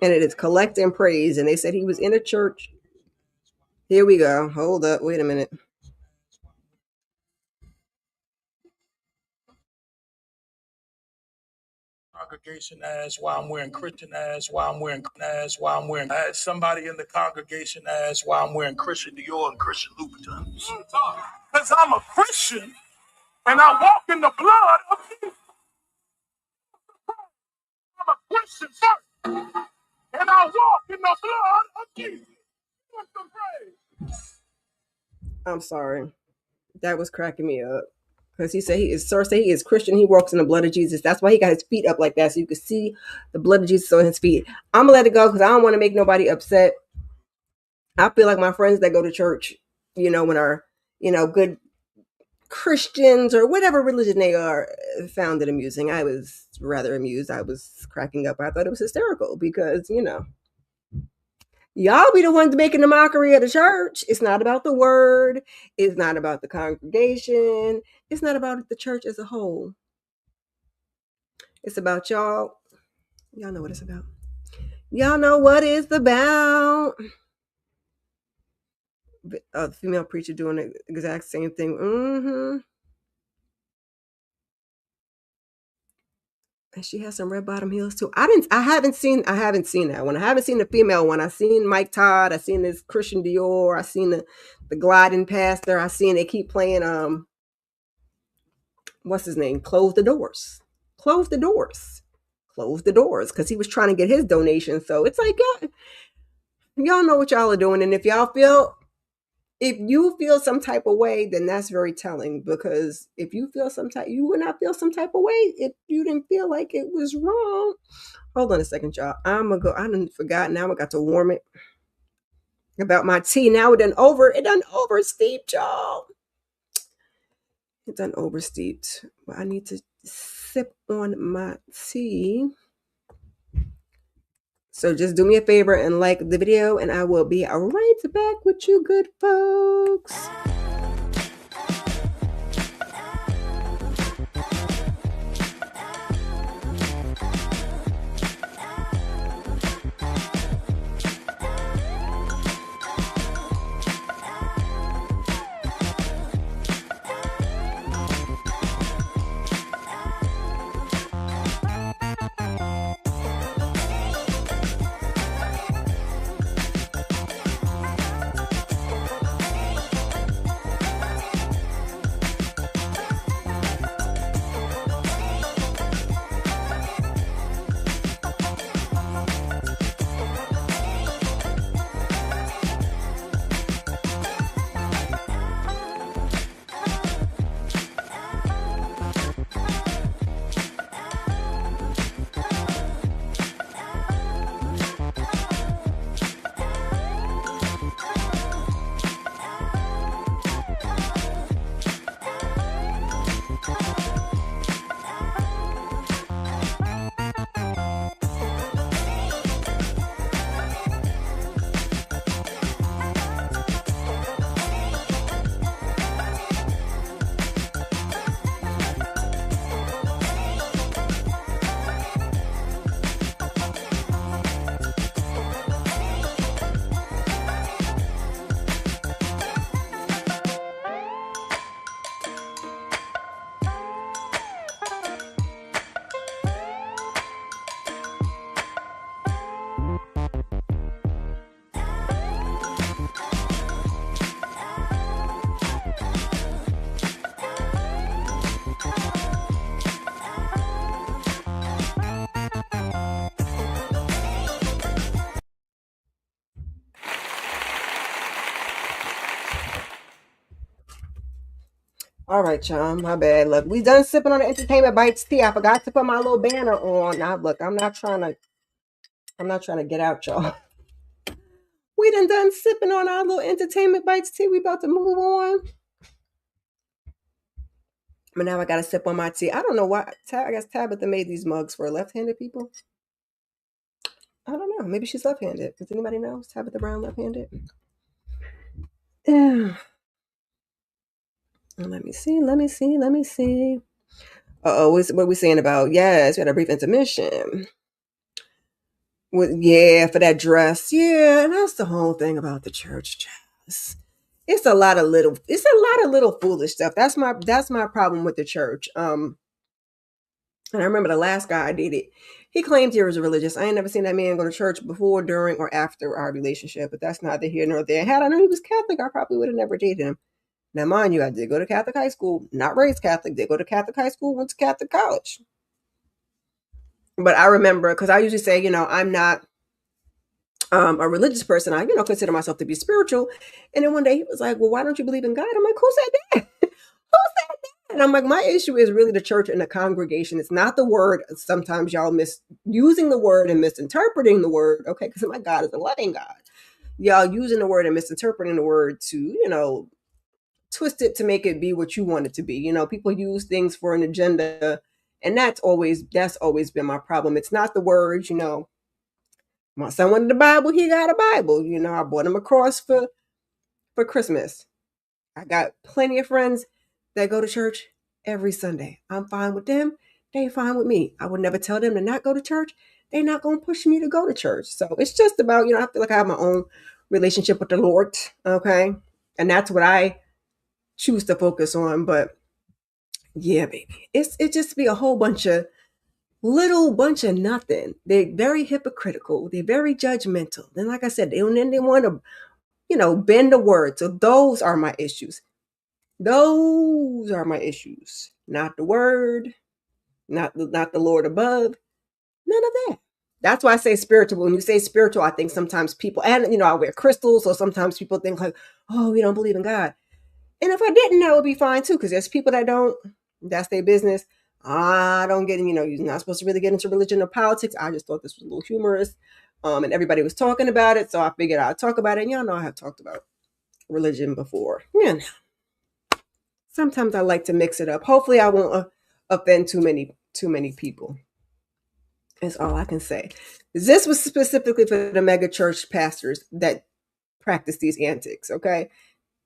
And it is collect and praise. And they said he was in a church. Here we go. Hold up. Wait a minute. Congregation asked why I'm wearing Christian ass, why I'm wearing I had somebody in the congregation ask why I'm wearing Christian Dior and Christian Louboutins. Because I'm a Christian and I walk in the blood of Jesus. I'm a Christian first and I walk in the blood of Jesus. I'm sorry. That was cracking me up. Because he said he is Christian. He walks in the blood of Jesus. That's why he got his feet up like that. So you could see the blood of Jesus on his feet. I'm going to let it go because I don't want to make nobody upset. I feel like my friends that go to church, when are, good Christians or whatever religion they are, found it amusing. I was rather amused. I was cracking up. I thought it was hysterical because, y'all be the ones making the mockery of the church. It's not about the word. It's not about the congregation. It's not about the church as a whole. It's about y'all. Y'all know what it's about. Y'all know what it's about. The female preacher doing the exact same thing. And she has some red bottom heels too. I haven't seen that one. I haven't seen the female one. I've seen Mike Todd. I've seen this Christian Dior. I've seen the gliding pastor. I've seen they keep playing what's his name? Close the doors. Close the doors. Close the doors. Because he was trying to get his donation. So it's like y'all know what y'all are doing. And if you feel some type of way, then that's very telling, because if you would not feel some type of way if you didn't feel like it was wrong. Hold on a second, y'all. I didn't forgot. Now I got to warm it about my tea. Now it done oversteeped, y'all. It done oversteeped. But I need to sip on my tea. So just do me a favor and like the video, and I will be right back with you good folks. All right, y'all. My bad. Look, we done sipping on the entertainment bites tea. I forgot to put my little banner on. Now, look, I'm not trying to get out, y'all. We done sipping on our little entertainment bites tea. We about to move on. But now I gotta sip on my tea. I don't know why. I guess Tabitha made these mugs for left-handed people. I don't know. Maybe she's left-handed. Does anybody know? Is Tabitha Brown left-handed? Yeah. Let me see. Let me see. Let me see. Uh-oh, what are we saying about? Yes, we had a brief intermission. Yeah, for that dress. Yeah, and that's the whole thing about the church dress. It's a lot of little foolish stuff. That's my problem with the church. And I remember the last guy I dated, he claimed he was religious. I ain't never seen that man go to church before, during, or after our relationship, but that's neither here nor there. Had I known he was Catholic, I probably would have never dated him. Now, mind you, I did go to Catholic high school, not raised Catholic, did go to Catholic high school, went to Catholic college. But I remember, because I usually say, I'm not a religious person. I, consider myself to be spiritual. And then one day he was like, well, why don't you believe in God? I'm like, who said that? Who said that? And I'm like, my issue is really the church and the congregation. It's not the word. Sometimes y'all using the word and misinterpreting the word. Okay, because my God is a loving God. Y'all using the word and misinterpreting the word to, twist it to make it be what you want it to be. People use things for an agenda. And that's always been my problem. It's not the words, my son wanted the Bible, he got a Bible. I bought him a cross for Christmas. I got plenty of friends that go to church every Sunday. I'm fine with them. They fine with me. I would never tell them to not go to church. They're not going to push me to go to church. So it's just about, I feel like I have my own relationship with the Lord. Okay. And that's what I choose to focus on. But yeah, baby, it just be a whole bunch of bunch of nothing. They're very hypocritical. They're very judgmental. Then, like I said, they want to, bend the word. So those are my issues. Those are my issues. Not the word, not the Lord above. None of that. That's why I say spiritual. When you say spiritual, I think sometimes people, and I wear crystals, so sometimes people think like, oh, we don't believe in God. And if I didn't, that would be fine too, because there's people that don't. That's their business. I don't get, you're not supposed to really get into religion or politics. I just thought this was a little humorous. And everybody was talking about it, so I figured I'd talk about it. And y'all know I have talked about religion before. Yeah. Sometimes I like to mix it up. Hopefully, I won't offend too many people. That's all I can say. This was specifically for the mega church pastors that practice these antics. Okay,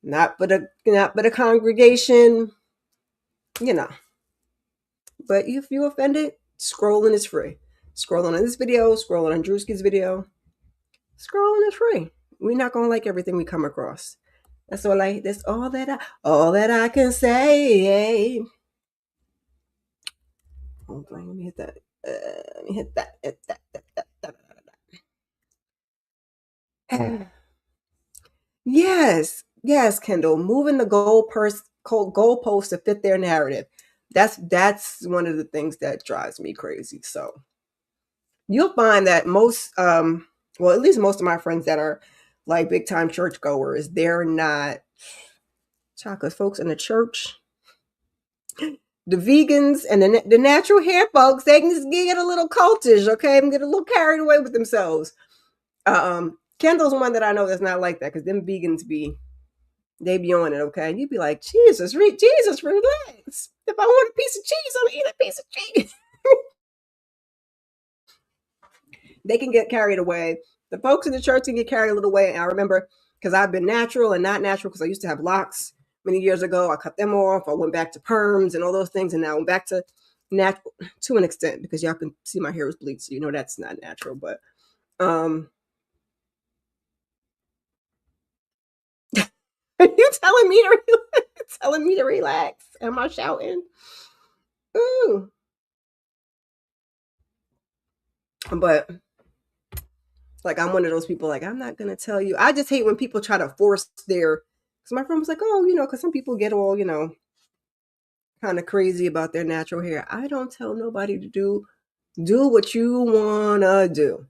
not but a congregation. But if you offended, scrolling is free. Scrolling on this video, scrolling on Druski's video, scrolling is free. We're not gonna like everything we come across. That's all that I can say. Hold on, let me hit that. Let me hit that. Yes, Kendall. Moving the goalpost to fit their narrative. That's one of the things that drives me crazy. So you'll find that well, at least most of my friends that are like big time churchgoers, they're not chocolate folks in the church. The vegans and the natural hair folks, they can just get a little cultish, okay, and get a little carried away with themselves. Kendall's one that I know that's not like that, because them vegans they be on it, okay? And you'd be like, Jesus, relax. If I want a piece of cheese, I'm gonna eat a piece of cheese. They can get carried away. The folks in the church can get carried a little away. And I remember, because I've been natural and not natural, because I used to have locks many years ago. I cut them off. I went back to perms and all those things, and now I went back to natural to an extent, because y'all can see my hair is bleached, so that's not natural. But are you telling me to relax? Am I shouting? Ooh. But like, I'm one of those people, like, I'm not gonna tell you. I just hate when people try to force because my friend was like, oh, because some people get all, kind of crazy about their natural hair. I don't tell nobody to do what you wanna do.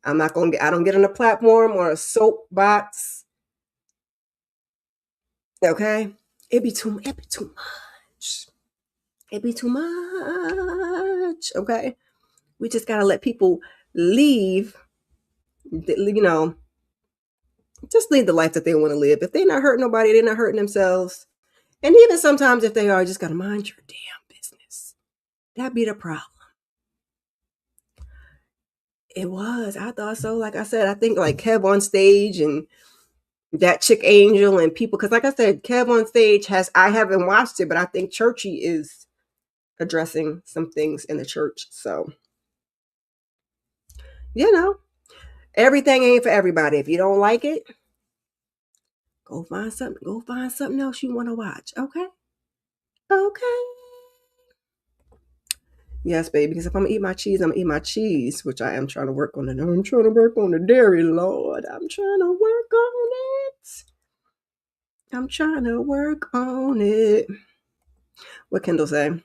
I don't get on a platform or a soapbox. Okay. It be too much. It be too much. Okay. We just gotta let people leave, just lead the life that they want to live. If they're not hurting nobody, they're not hurting themselves. And even sometimes if they are, just gotta mind your damn business. That be the problem. It was. I thought so. Like I said, I think like Kev on stage and that chick Angel and people, because like I said, Kev on stage I haven't watched it, but I think Churchy is addressing some things in the church. So, everything ain't for everybody. If you don't like it, go find something else you want to watch. Okay. Okay. Yes, baby, because if I'm gonna eat my cheese, I'm gonna eat my cheese, which I am trying to work on it. I'm trying to work on the dairy, Lord. I'm trying to work on it. I'm trying to work on it. What Kendall say?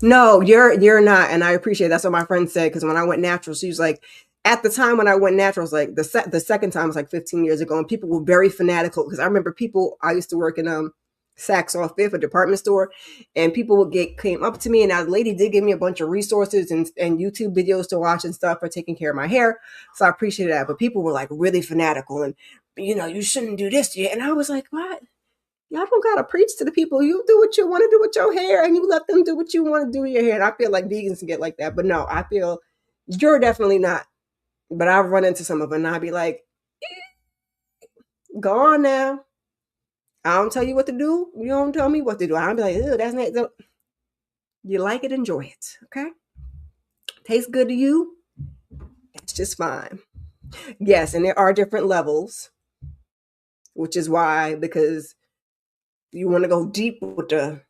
No, you're not, and I appreciate it. That's what my friend said. Because when I went natural, she was like, at the time when I went natural, it was like the second time was like 15 years ago, and people were very fanatical. Because I remember people. I used to work in Saks Off Fifth, a department store, and people came up to me, and that lady did give me a bunch of resources and YouTube videos to watch and stuff for taking care of my hair. So I appreciated that. But people were like really fanatical, and you shouldn't do this yet. And I was like, what? Y'all don't gotta preach to the people. You do what you want to do with your hair, and you let them do what you want to do with your hair. And I feel like vegans can get like that, but no, I feel you're definitely not. But I've run into some of them, and I'll be like, "Go on now. I don't tell you what to do. You don't tell me what to do." I'll be like, "Ew, that's not." You like it, enjoy it. Okay, tastes good to you. It's just fine. Yes, and there are different levels, which is why because you want to go deep with the.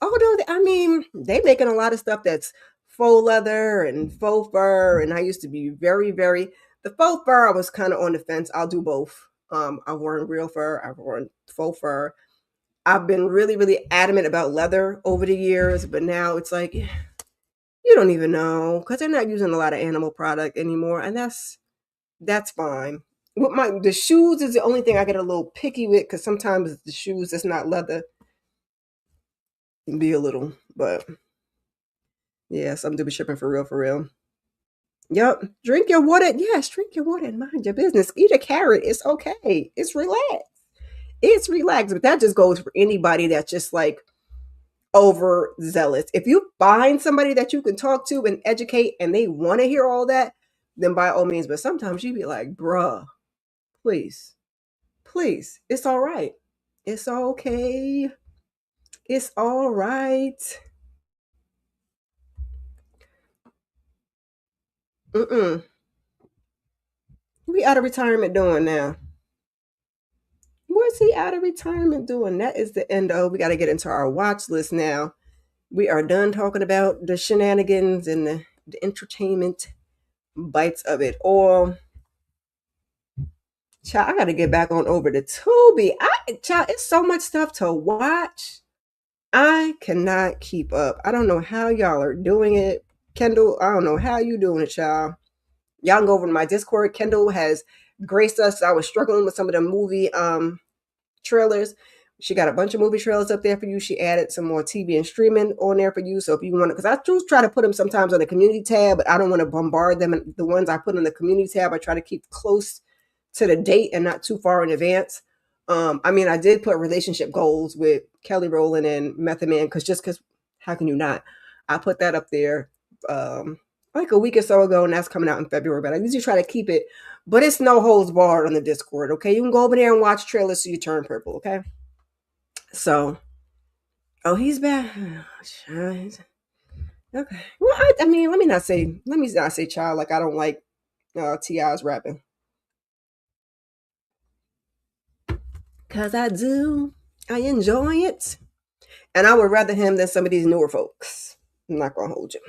Oh no, I mean they making a lot of stuff that's faux leather and faux fur, and I used to be very, very the faux fur. I was kind of on the fence. I'll do both. I've worn real fur. I've worn faux fur. I've been really, really adamant about leather over the years, but now it's like you don't even know because they're not using a lot of animal product anymore, and that's fine. With the shoes is the only thing I get a little picky with because sometimes the shoes that's not leather be a little, but yeah, something to be shipping for real, for real. Yep. Drink your water. Yes, drink your water and mind your business. Eat a carrot. It's okay. It's relaxed. It's relaxed. But that just goes for anybody that's just like overzealous. If you find somebody that you can talk to and educate and they want to hear all that, then by all means. But sometimes you be like, bruh, please, please. It's all right. It's okay. It's all right. Mm-mm. We out of retirement doing now. What's he out of retirement doing? That is the end of. We got to get into our watch list now. We are done talking about the shenanigans and the entertainment bites of it all. Child, I got to get back on over to Tubi. Child, it's so much stuff to watch. I cannot keep up. I don't know how y'all are doing it. Kendall, I don't know how you doing it, child. Y'all can go over to my Discord. Kendall has graced us. I was struggling with some of the movie trailers. She got a bunch of movie trailers up there for you. She added some more TV and streaming on there for you. So if you want to, because I do try to put them sometimes on the community tab, but I don't want to bombard them. And the ones I put on the community tab, I try to keep close to the date and not too far in advance. I mean, I did put relationship goals with Kelly Rowland and Method Man because how can you not? I put that up there like a week or so ago, and that's coming out in February. But I usually try to keep it, but it's no holds barred on the Discord. Okay, you can go over there and watch trailers so you turn purple. Okay, so he's back. Okay, well, I mean, let me not say child like I don't like Ti's rapping. Cause I do. I enjoy it. And I would rather him than some of these newer folks. I'm not gonna hold you.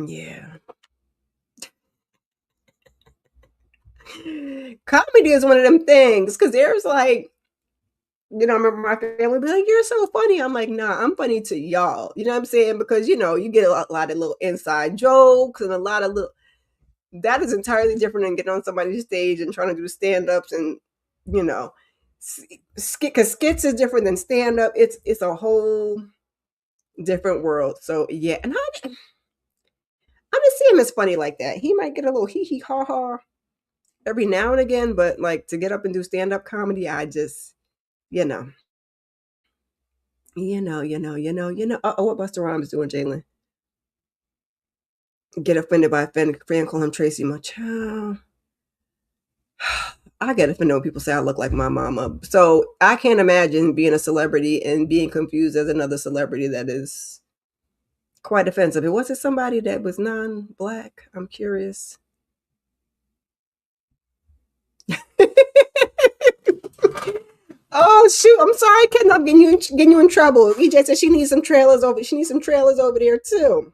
Yeah. Comedy is one of them things. Cause there's like, I remember my family be like, "You're so funny." I'm like, nah, I'm funny to y'all. You know what I'm saying? Because you get a lot of little inside jokes and a lot of little that is entirely different than getting on somebody's stage and trying to do stand-ups and you know, because skits is different than stand up. It's a whole different world. So yeah, and I just see him as funny like that. He might get a little hee hee ha ha every now and again, but like to get up and do stand up comedy, I just you know, Oh, what Buster Rhymes doing, Jalen? Get offended by a fan call him Tracy Much. I get offended when people say I look like my mama. So I can't imagine being a celebrity and being confused as another celebrity. That is quite offensive. It was it somebody that was non-black? I'm curious. Oh shoot! I'm sorry, Ken. I'm getting you in trouble. EJ said she needs some trailers over. She needs some trailers over there too.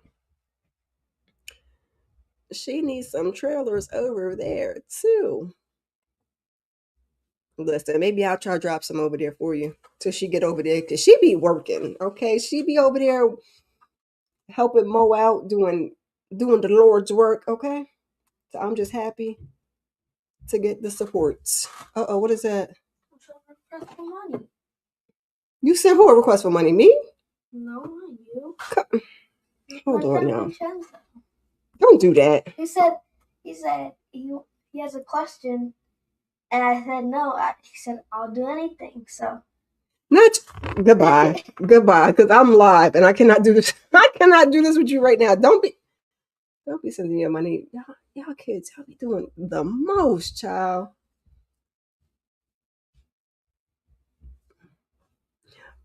She needs some trailers over there too. Listen, maybe I'll try to drop some over there for you till she get over there because she be working. Okay, she be over there helping Mo out doing the Lord's work. Okay, so I'm just happy to get the supports. Oh, what is that? Request for money. You sent who a request for money? Me? No, not you. Hold on, y'all. Don't do that. He said he has a question, and I said no. He said I'll do anything. So not goodbye, goodbye, because I'm live and I cannot do this. I cannot do this with you right now. Don't be sending your money, y'all kids. Y'all be doing the most, child.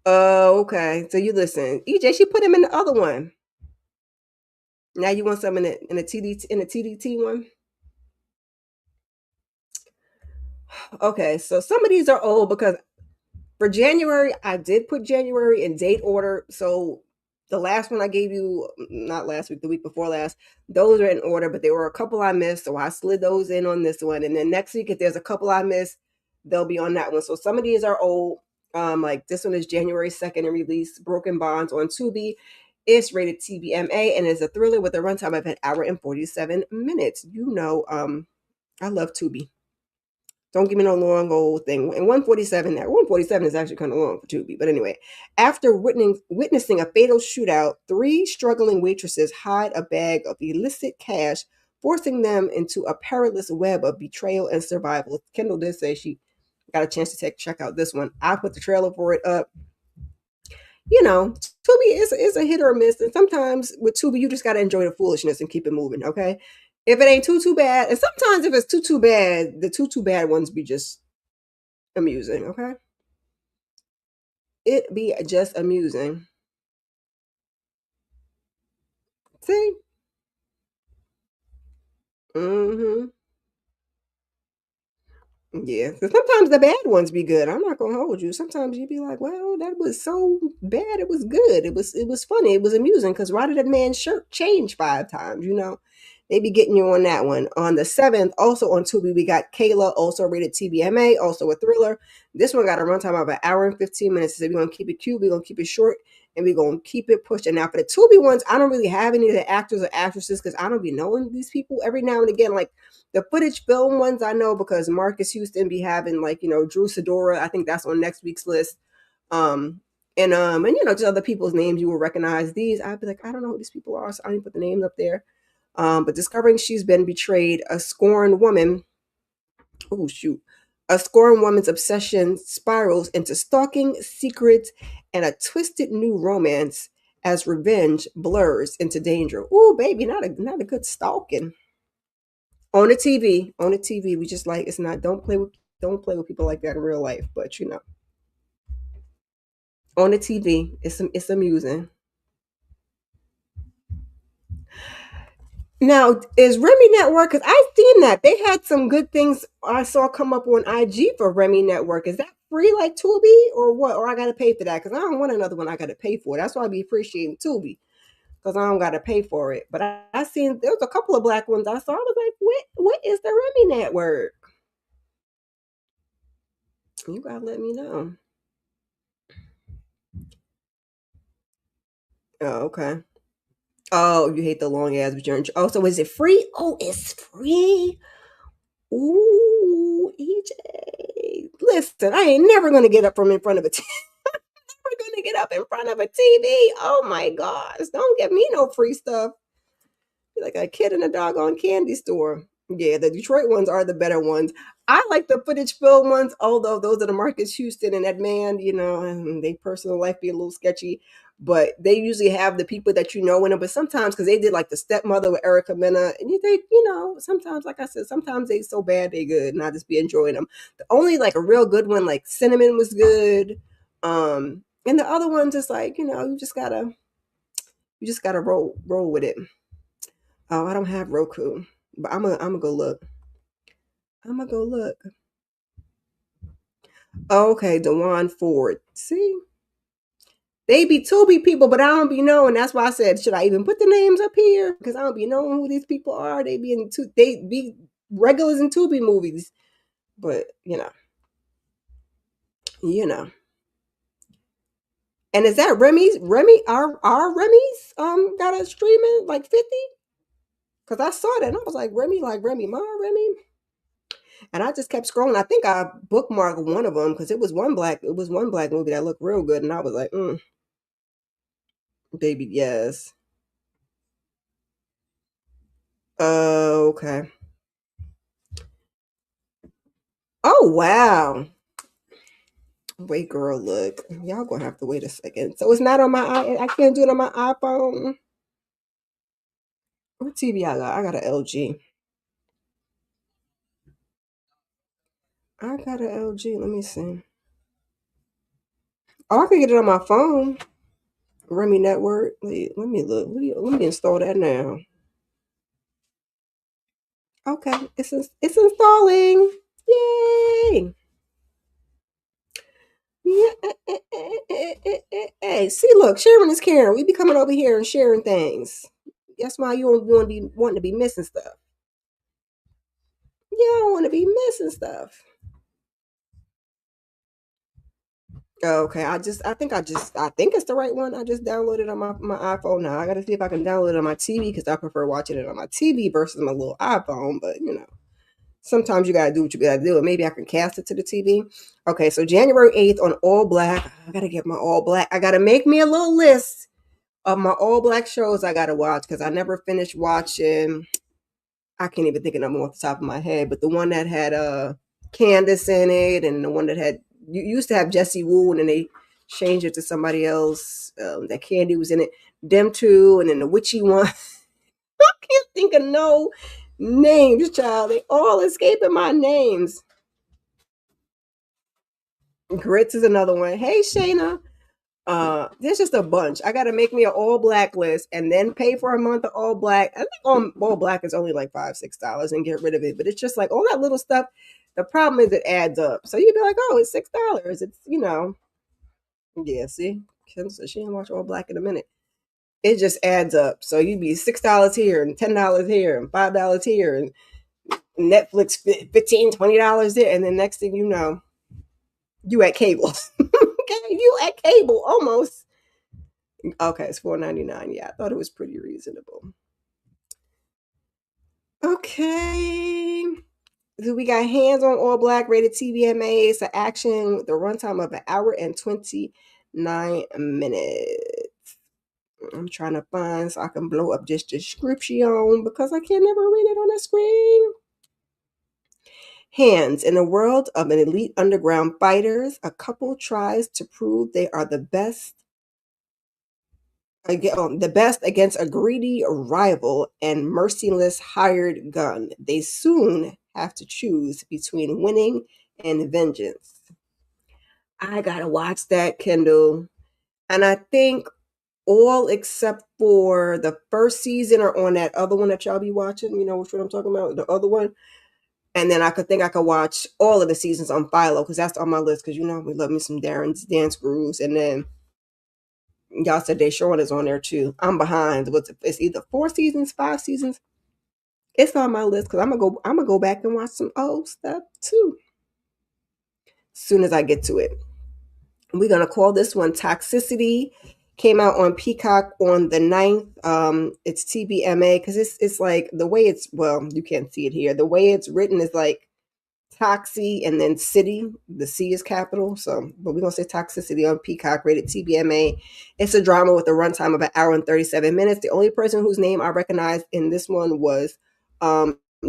Oh, okay. So you listen, EJ. She put him in the other one. Now you want some in the TDT one. Okay, so some of these are old because for January, I did put January in date order. So the last one I gave you, not last week, the week before last, those are in order, but there were a couple I missed. So I slid those in on this one. And then next week, if there's a couple I missed, they'll be on that one. So some of these are old. Like this one is January 2nd in release, Broken Bonds on Tubi. It's rated TVMA and is a thriller with a runtime of an hour and 47 minutes. I love Tubi. Don't give me no long old thing. And 147 is actually kind of long for Tubi. But anyway, after witnessing a fatal shootout, 3 struggling waitresses hide a bag of illicit cash, forcing them into a perilous web of betrayal and survival. Kendall did say she got a chance to check out this one. I put the trailer for it up. Tubi is a hit or a miss. And sometimes with Tubi, you just got to enjoy the foolishness and keep it moving, okay? If it ain't too bad, and sometimes if it's too bad, the too bad ones be just amusing, okay? It be just amusing. See? Mm-hmm. Yeah, because sometimes the bad ones be good. I'm not gonna hold you. Sometimes you be like, "Well, that was so bad. It was good. It was funny. It was amusing." Because why did that man's shirt change 5 times? They be getting you on that one. On the 7th, also on Tubi, we got Kayla, also rated TVMA, also a thriller. This one got a runtime of an hour and 15 minutes. So we're gonna keep it cute. We're gonna keep it short, and we're gonna keep it pushing. Now for the Tubi ones, I don't really have any of the actors or actresses because I don't be knowing these people every now and again. Like the footage film ones I know because Marcus Houston be having Drew Sidora. I think that's on next week's list. And just other people's names you will recognize. These I'd be like, I don't know who these people are, so I didn't put the names up there. But discovering she's been betrayed, a scorned woman's obsession spirals into stalking, secrets, and a twisted new romance as revenge blurs into danger. Ooh, baby, not a good stalking. On the TV, we just like it's not. Don't play with people like that in real life. But on the TV, it's amusing. Now, is Remy Network? Because I've seen that they had some good things I saw come up on IG for Remy Network. Is that free like Tubi or what? Or I got to pay for that? Because I don't want another one I got to pay for. That's why I be appreciating Tubi because I don't got to pay for it. But I seen there was a couple of black ones I saw. I was like, what is the Remy Network? You gotta let me know. Oh, okay. Oh, you hate the long ass journey. Oh, so is it free? Oh, it's free. Ooh, EJ. Listen, I ain't never gonna get up from in front of a TV. Never gonna get up in front of a TV. Oh my gosh! Don't give me no free stuff. Like a kid in a doggone candy store. Yeah, the Detroit ones are the better ones. I like the footage film ones, although those are the Marcus Houston and that man, and they personal life be a little sketchy. But they usually have the people that you know in them. But sometimes, because they did like the stepmother with Erica Mena, and sometimes, like I said, sometimes they so bad they good, and I just be enjoying them. The only like a real good one, like Cinnamon, was good. And the other ones is like, you just gotta roll with it. Oh, I don't have Roku, but I'm gonna go look. I'm gonna go look. Okay, Dewan Ford. See, they be Tubi people, but I don't be knowing. That's why I said, should I even put the names up here? Because I don't be knowing who these people are. They be regulars in Tubi movies, but you know. And is that Remy's? Our Remy's got a streaming like 50? Because I saw that and I was like Remy Ma, Remy. And I just kept scrolling. I think I bookmarked one of them because it was one black movie that looked real good, and I was like, baby, yes. Okay. Oh wow. Wait, girl, look. Y'all gonna have to wait a second. So it's not on I can't do it on my iPhone. What TV I got? I got an LG. I got an LG. Let me see. Oh, I can get it on my phone. Remy Network. Wait, let me look. Let me install that now. Okay, it's installing. Yay! Yeah. Hey, see, look, sharing is caring. We be coming over here and sharing things. That's why you don't want to be wanting to be missing stuff. You don't want to be missing stuff. Okay, I think it's the right one. I just downloaded on my iPhone now. I gotta see if I can download it on my TV because I prefer watching it on my TV versus my little iPhone. But sometimes you gotta do what you gotta do. And maybe I can cast it to the TV. Okay, so January 8th on All Black. I gotta get my All Black. I gotta make me a little list of my All Black shows I gotta watch because I never finished watching. I can't even think of them off the top of my head, but the one that had Candace in it, and the one that had you used to have Jesse Wu, and then they changed it to somebody else. That Candy was in it. Them two, and then the witchy one. I can't think of no names, child. They all escaping my names. Grits is another one. Hey, Shayna. There's just a bunch. I gotta make me an all black list and then pay for a month of all black. I think all black is only like $5-6 and get rid of it. But it's just like all that little stuff. The problem is it adds up. So you'd be like, oh, it's $6. It's. Yeah, see? Kim said she didn't watch all black in a minute. It just adds up. So you'd be $6 here and $10 here and $5 here and Netflix $15-20 there. And then next thing you know, you at cable. Okay, you at cable almost. Okay, it's $4.99. Yeah, I thought it was pretty reasonable. Okay. So we got Hands on All Black rated TVMA. It's an action with a runtime of 1 hour and 29 minutes. I'm trying to find so I can blow up this description because I can never read it on the screen. Hands. In a world of an elite underground fighters, a couple tries to prove they are the best against a greedy rival and merciless hired gun. They soon have to choose between winning and vengeance. I gotta watch that, Kendall. And I think all except for the first season are on that other one that y'all be watching. You know which one I'm talking about? The other one. And then I could watch all of the seasons on Philo because that's on my list. Because we love me some Darren's Dance Grooves, and then y'all said Deshaun is on there too. I'm behind. It's either 4 seasons, 5 seasons. It's on my list because I'm gonna go back and watch some old stuff too. As soon as I get to it. We're gonna call this one Toxicity. Came out on Peacock on the 9th. It's TBMA because it's like the way you can't see it here. The way it's written is like Toxie, and then City. The C is capital. So, but we're going to say Toxicity on Peacock, rated TBMA. It's a drama with a runtime of 1 hour and 37 minutes. The only person whose name I recognized in this one was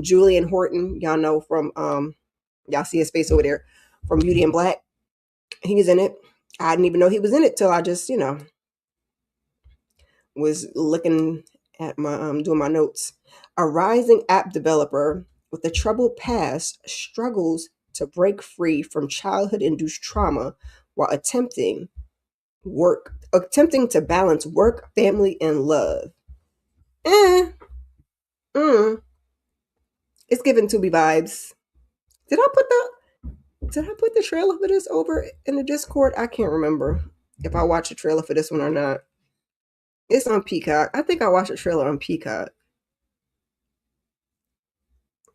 Julian Horton. Y'all know from, y'all see his face over there from Beauty and Black. He's in it. I didn't even know he was in it till I just, was looking at my doing my notes. A rising app developer with a troubled past struggles to break free from childhood-induced trauma while attempting to balance work, family, and love. Eh, mm, it's giving Tubi vibes. Did I put the Did I put the trailer for this over in the Discord? I can't remember if I watched the trailer for this one or not. It's on Peacock. I think I watched the trailer on Peacock.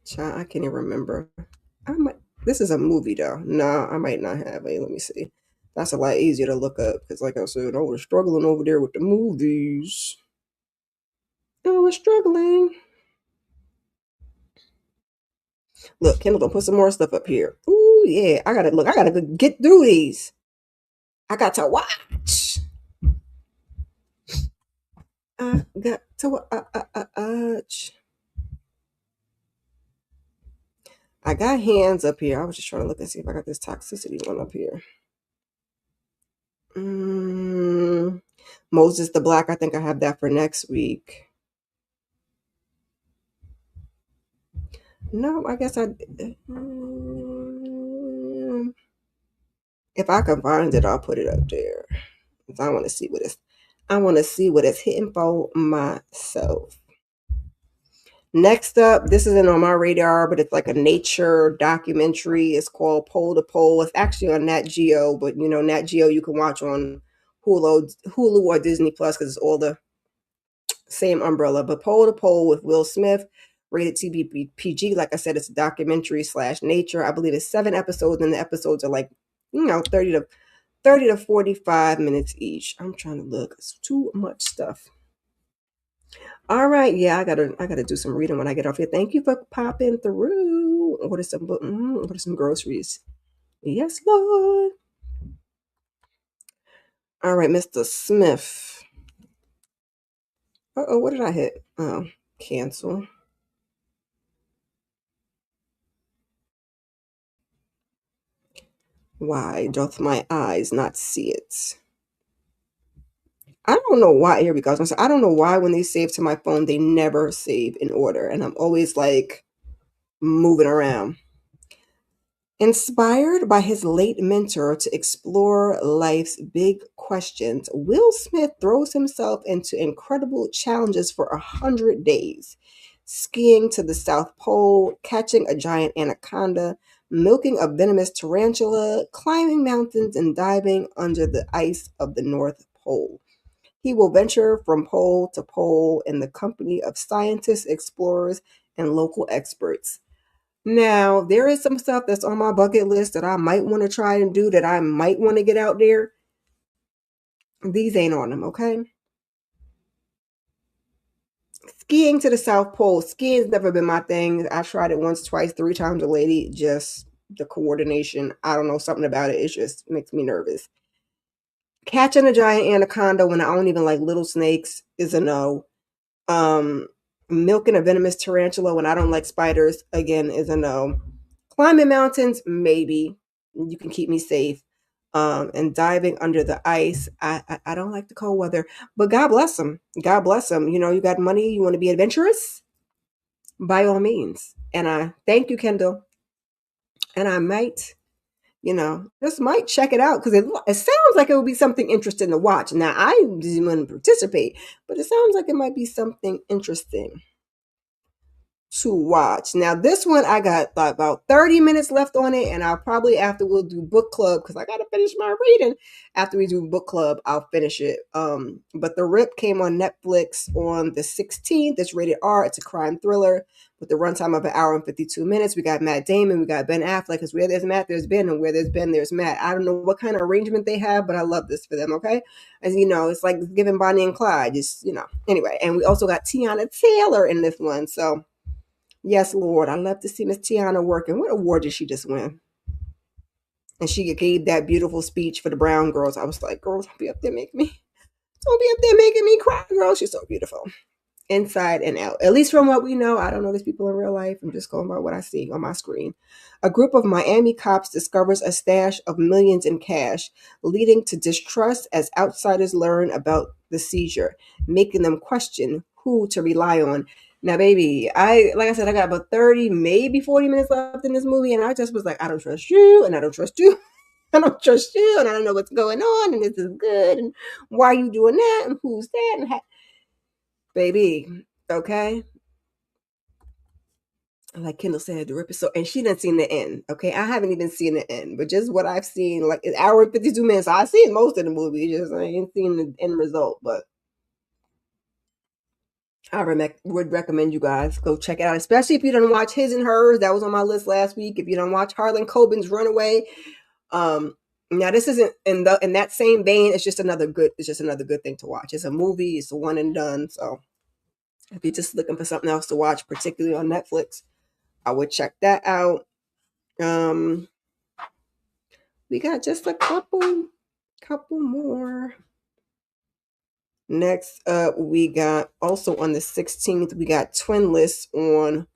Child, I can't even remember. This is a movie though. No, I might not have. Wait, let me see. That's a lot easier to look up because, like I said, I was struggling over there with the movies. I was struggling. Look, Kendall gonna put some more stuff up here. Ooh, yeah. I gotta get through these. I got to watch. I got to watch. I got hands up here. I was just trying to look and see if I got this toxicity one up here. Moses the Black. I think I have that for next week. No, I guess I. If I can find it, I'll put it up there. I want to see what it's. I want to see what it's hitting for myself. Next up, this isn't on my radar, but it's like a nature documentary. It's called Pole to Pole. It's actually on Nat Geo, but Nat Geo you can watch on Hulu or Disney Plus because it's all the same umbrella. But Pole to Pole with Will Smith, rated TVPG. Like I said, it's a documentary / nature. I believe it's 7 episodes, and the episodes are like 30 to 45 minutes each. I'm trying to look. It's too much stuff. All right, yeah, I gotta do some reading when I get off here. Thank you for popping through. What are some groceries? Yes, Lord. All right, Mr. Smith. Oh, what did I hit? Oh, cancel. Why doth my eyes not see it? I don't know why. Here we go. I don't know why when they save to my phone, they never save in order, and I'm always like moving around. Inspired by his late mentor to explore life's big questions, Will Smith throws himself into incredible challenges for 100 days. Skiing to the South Pole, catching a giant anaconda, milking a venomous tarantula, climbing mountains, and diving under the ice of the North Pole. He will venture from pole to pole in the company of scientists, explorers, and local experts. Now, there is some stuff that's on my bucket list that I might want to try and do, that I might want to get out there. These ain't on them, okay? Skiing to the South Pole. Skiing's never been my thing. I tried it once, twice, 3 times a lady. Just the coordination. I don't know, something about it. It just makes me nervous. Catching a giant anaconda when I don't even like little snakes is a no. Um, Milking a venomous tarantula when I don't like spiders, again, is a no. Climbing mountains, maybe. You can keep me safe. And diving under the ice. I don't like the cold weather, but God bless them. God bless them. You got money, you want to be adventurous? By all means. And I thank you, Kendall. And I might, just might check it out because it sounds like it would be something interesting to watch. Now, I didn't want to participate, but it sounds like it might be something interesting to watch. Now, this one I got about 30 minutes left on it, and I'll probably, after we'll do book club, because I got to finish my reading. After we do book club, I'll finish it. But The Rip came on Netflix on the 16th. It's rated R. It's a crime thriller with a runtime of 1 hour and 52 minutes. We got Matt Damon. We got Ben Affleck, because where there's Matt, there's Ben, and where there's Ben, there's Matt. I don't know what kind of arrangement they have, but I love this for them, okay? As you know, it's like giving Bonnie and Clyde, just, anyway. And we also got Tiana Taylor in this one, so Yes, Lord. I love to see Miss Tiana working. What award did she just win? And she gave that beautiful speech for the Brown girls. I was like, girls, don't be up there making me cry, girl. She's so beautiful. Inside and out. At least from what we know. I don't know these people in real life. I'm just going by what I see on my screen. A group of Miami cops discovers a stash of millions in cash, leading to distrust as outsiders learn about the seizure, making them question who to rely on. Now, baby, like I said, I got about 30, maybe 40 minutes left in this movie, and I just was like, I don't trust you, and I don't trust you. I don't trust you, and I don't know what's going on, and this is good, and why are you doing that, and who's that, and baby, okay? Like Kendall said, the rip is so, and she didn't seen the end. Okay, I haven't even seen the end, but just what I've seen, like an hour and 52 minutes. So I've seen most of the movie, just I ain't seen the end result. But would recommend you guys go check it out, especially if you don't watch His and Hers. That was on my list last week. If you don't watch Harlan Coben's Runaway, um, now this isn't in that same vein. It's just another good thing to watch. It's a movie. It's a one and done. So if you're just looking for something else to watch, particularly on Netflix, I would check that out. Um, we got just a couple more. Next up, we got also on the 16th, we got Twin Lists on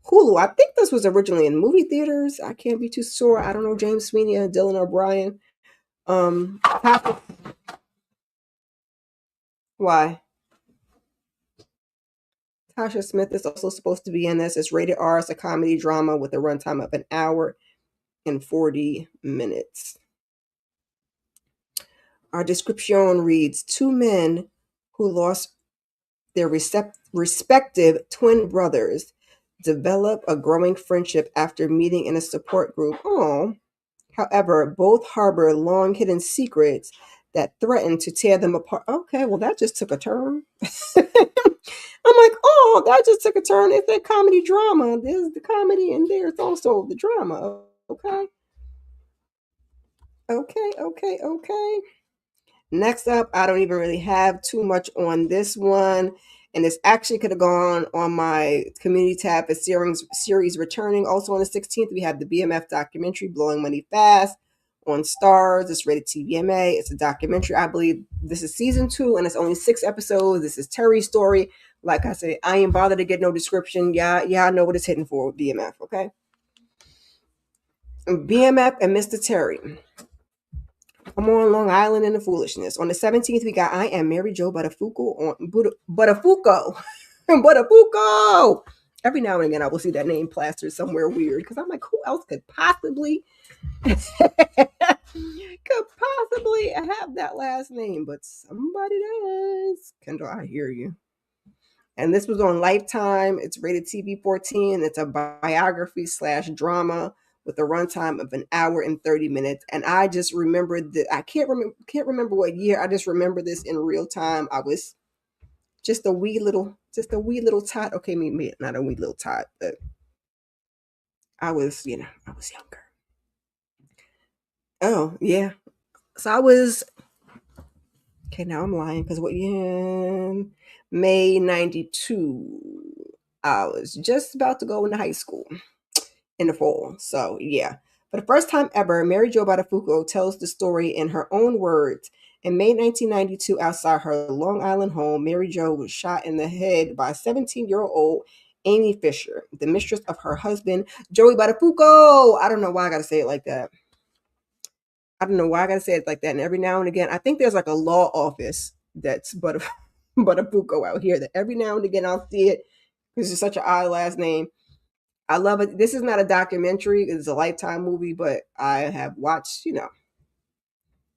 Hulu. I think this was originally in movie theaters. I can't be too sure. I don't know James Sweeney and Dylan O'Brien. Why? Tasha Smith is also supposed to be in this. It's rated R. It's a comedy drama with a runtime of an hour and 40 minutes. Our description reads, two men who lost their respective twin brothers develop a growing friendship after meeting in a support group. Oh, however, both harbor long hidden secrets that threaten to tear them apart. Okay, well, that just took a turn. I'm like, oh, that just took a turn. It's a comedy drama. There's the comedy and there's also the drama. Okay. Okay. Next up, I don't even really have too much on this one. And this actually could have gone on my community tab for series returning. Also on the 16th, we have the BMF documentary, Blowing Money Fast, on Stars. It's rated TVMA. It's a documentary. I believe this is season 2, and it's only 6 episodes. This is Terry's story. Like I said, I ain't bothered to get no description. Yeah, I know what it's hitting for with BMF, okay? BMF and Mr. Terry. I'm on Long Island in the foolishness. On the 17th, we got I Am Mary Jo Buttafuoco on Buttafuoco. Buttafuoco. Every now and again, I will see that name plastered somewhere weird because I'm like, who else could possibly have that last name? But somebody does. Kendall, I hear you. And this was on Lifetime. It's rated TV 14. It's a biography / drama with a runtime of an hour and 30 minutes. And I just remembered that I can't remember what year. I just remember this in real time. I was just a wee little tot. Okay, maybe not a wee little tot, but I was younger. Oh, yeah. So I was okay, now I'm lying because what year? May 92. I was just about to go into high school in the fall. So yeah. For the first time ever, Mary Jo Buttafuoco tells the story in her own words. In May 1992, outside her Long Island home, Mary Jo was shot in the head by 17-year-old Amy Fisher, the mistress of her husband, Joey Buttafuoco. I don't know why I gotta say it like that. And every now and again, I think there's like a law office that's Buttafuoco out here that every now and again I'll see it because it's such an odd last name. I love it. This is not a documentary. It's a Lifetime movie, but I have watched,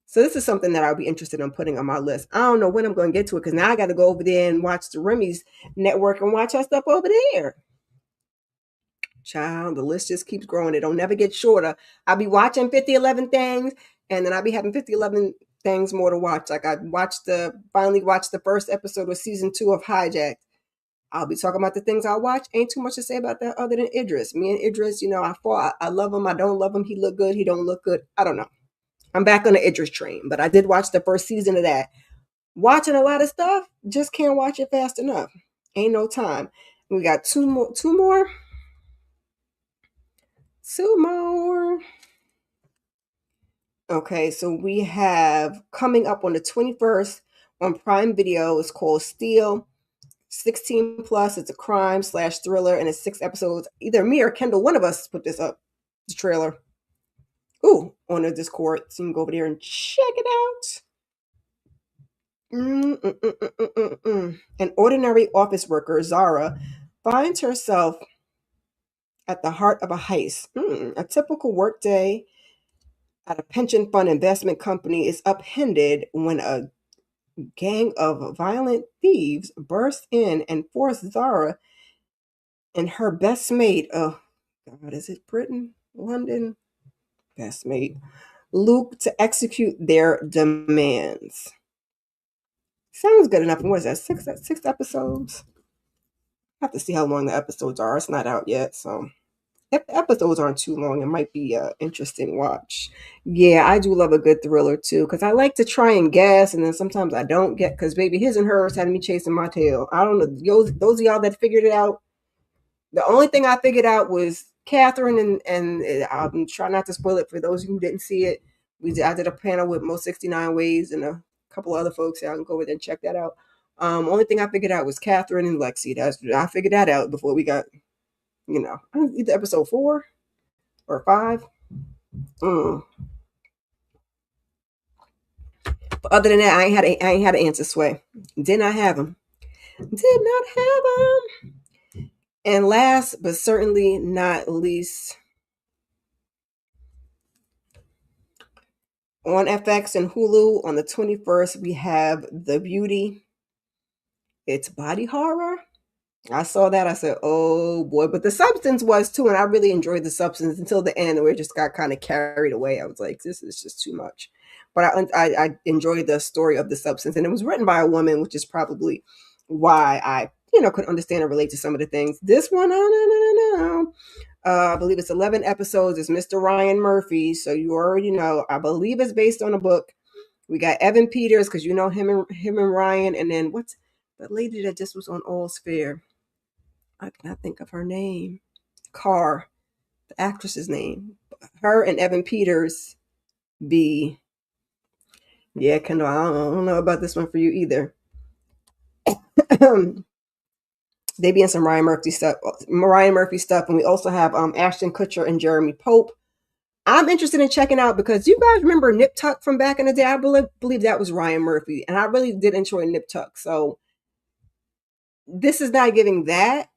So this is something that I'll be interested in putting on my list. I don't know when I'm going to get to it because now I got to go over there and watch the Remy's network and watch our stuff over there. Child, the list just keeps growing. It don't never get shorter. I'll be watching 5011 things, and then I'll be having 5011 things more to watch. Like I finally watched the first episode of season 2 of Hijacked. I'll be talking about the things I watch. Ain't too much to say about that other than Idris. Me and Idris, I love him. I don't love him. He look good. He don't look good. I don't know. I'm back on the Idris train, but I did watch the first season of that. Watching a lot of stuff, just can't watch it fast enough. Ain't no time. We got two more. Two more. Okay, so we have coming up on the 21st on Prime Video. It's called Steel. 16 plus. It's a crime slash thriller, and it's 6 episodes. Either me or Kendall, one of us put this up, the trailer. Ooh, on the Discord. So you can go over there and check it out. An ordinary office worker, Zara, finds herself at the heart of a heist. A typical workday at a pension fund investment company is upended when a gang of violent thieves burst in and force Zara and her best mate, oh God, is it Britain? London? Best mate. Luke to execute their demands. Sounds good enough. What is that? Six episodes? I have to see how long the episodes are. It's not out yet, so if the episodes aren't too long, it might be an interesting watch. Yeah, I do love a good thriller too, because I like to try and guess, and then sometimes I don't get, because baby, his and hers had me chasing my tail. I don't know. Those of y'all that figured it out, the only thing I figured out was Catherine, and I'm trying not to spoil it for those who didn't see it. I did a panel with Most 69 Ways and a couple other folks. So I can go over there and check that out. Only thing I figured out was Catherine and Lexi. I figured that out before we got, either episode 4 or 5. But other than that, I ain't had an answer. Sway did not have him. Did not have him. And last but certainly not least, on FX and Hulu on the 21st, we have The Beauty. It's body horror. I saw that. I said, oh boy. But the substance was too. And I really enjoyed the substance until the end where it just got kind of carried away. I was like, this is just too much. But I enjoyed the story of the substance. And it was written by a woman, which is probably why I, could understand and relate to some of the things. This one, no. I believe it's 11 episodes. It's Mr. Ryan Murphy. So you already know. I believe it's based on a book. We got Evan Peters, because him and Ryan. And then what's the lady that just was on All Sphere? I cannot think of her name. Carr, the actress's name. Her and Evan Peters be. Yeah, Kendall, I don't know about this one for you either. They be in some Ryan Murphy stuff, and we also have Ashton Kutcher and Jeremy Pope. I'm interested in checking out because you guys remember Nip Tuck from back in the day. I believe that was Ryan Murphy, and I really did enjoy Nip Tuck. So this is not giving that,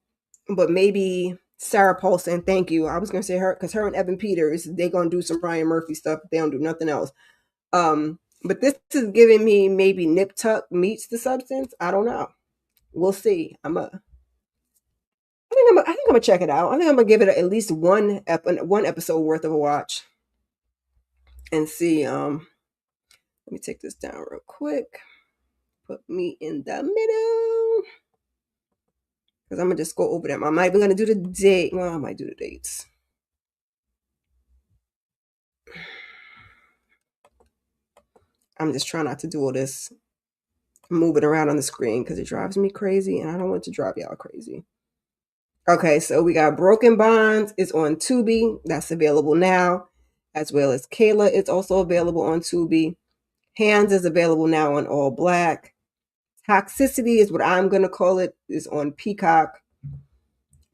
but maybe Sarah Paulson. Thank you. I was gonna say her because her and Evan Peters, they gonna do some Ryan Murphy stuff. They don't do nothing else. But this is giving me maybe Nip Tuck meets the substance. I don't know. We'll see. I think I'm gonna check it out. I think I'm gonna give it at least one episode worth of a watch and see. Let me take this down real quick. Put me in the middle because I'm gonna just go over them. I'm not even gonna do the date. Well, I might do the dates. I'm just trying not to do all this moving around on the screen because it drives me crazy, and I don't want to drive y'all crazy. Okay, so we got Broken Bonds is on Tubi. That's available now, as well as Kayla. It's also available on Tubi. Hands is available now on All Black. Toxicity is what I'm going to call it, is on Peacock.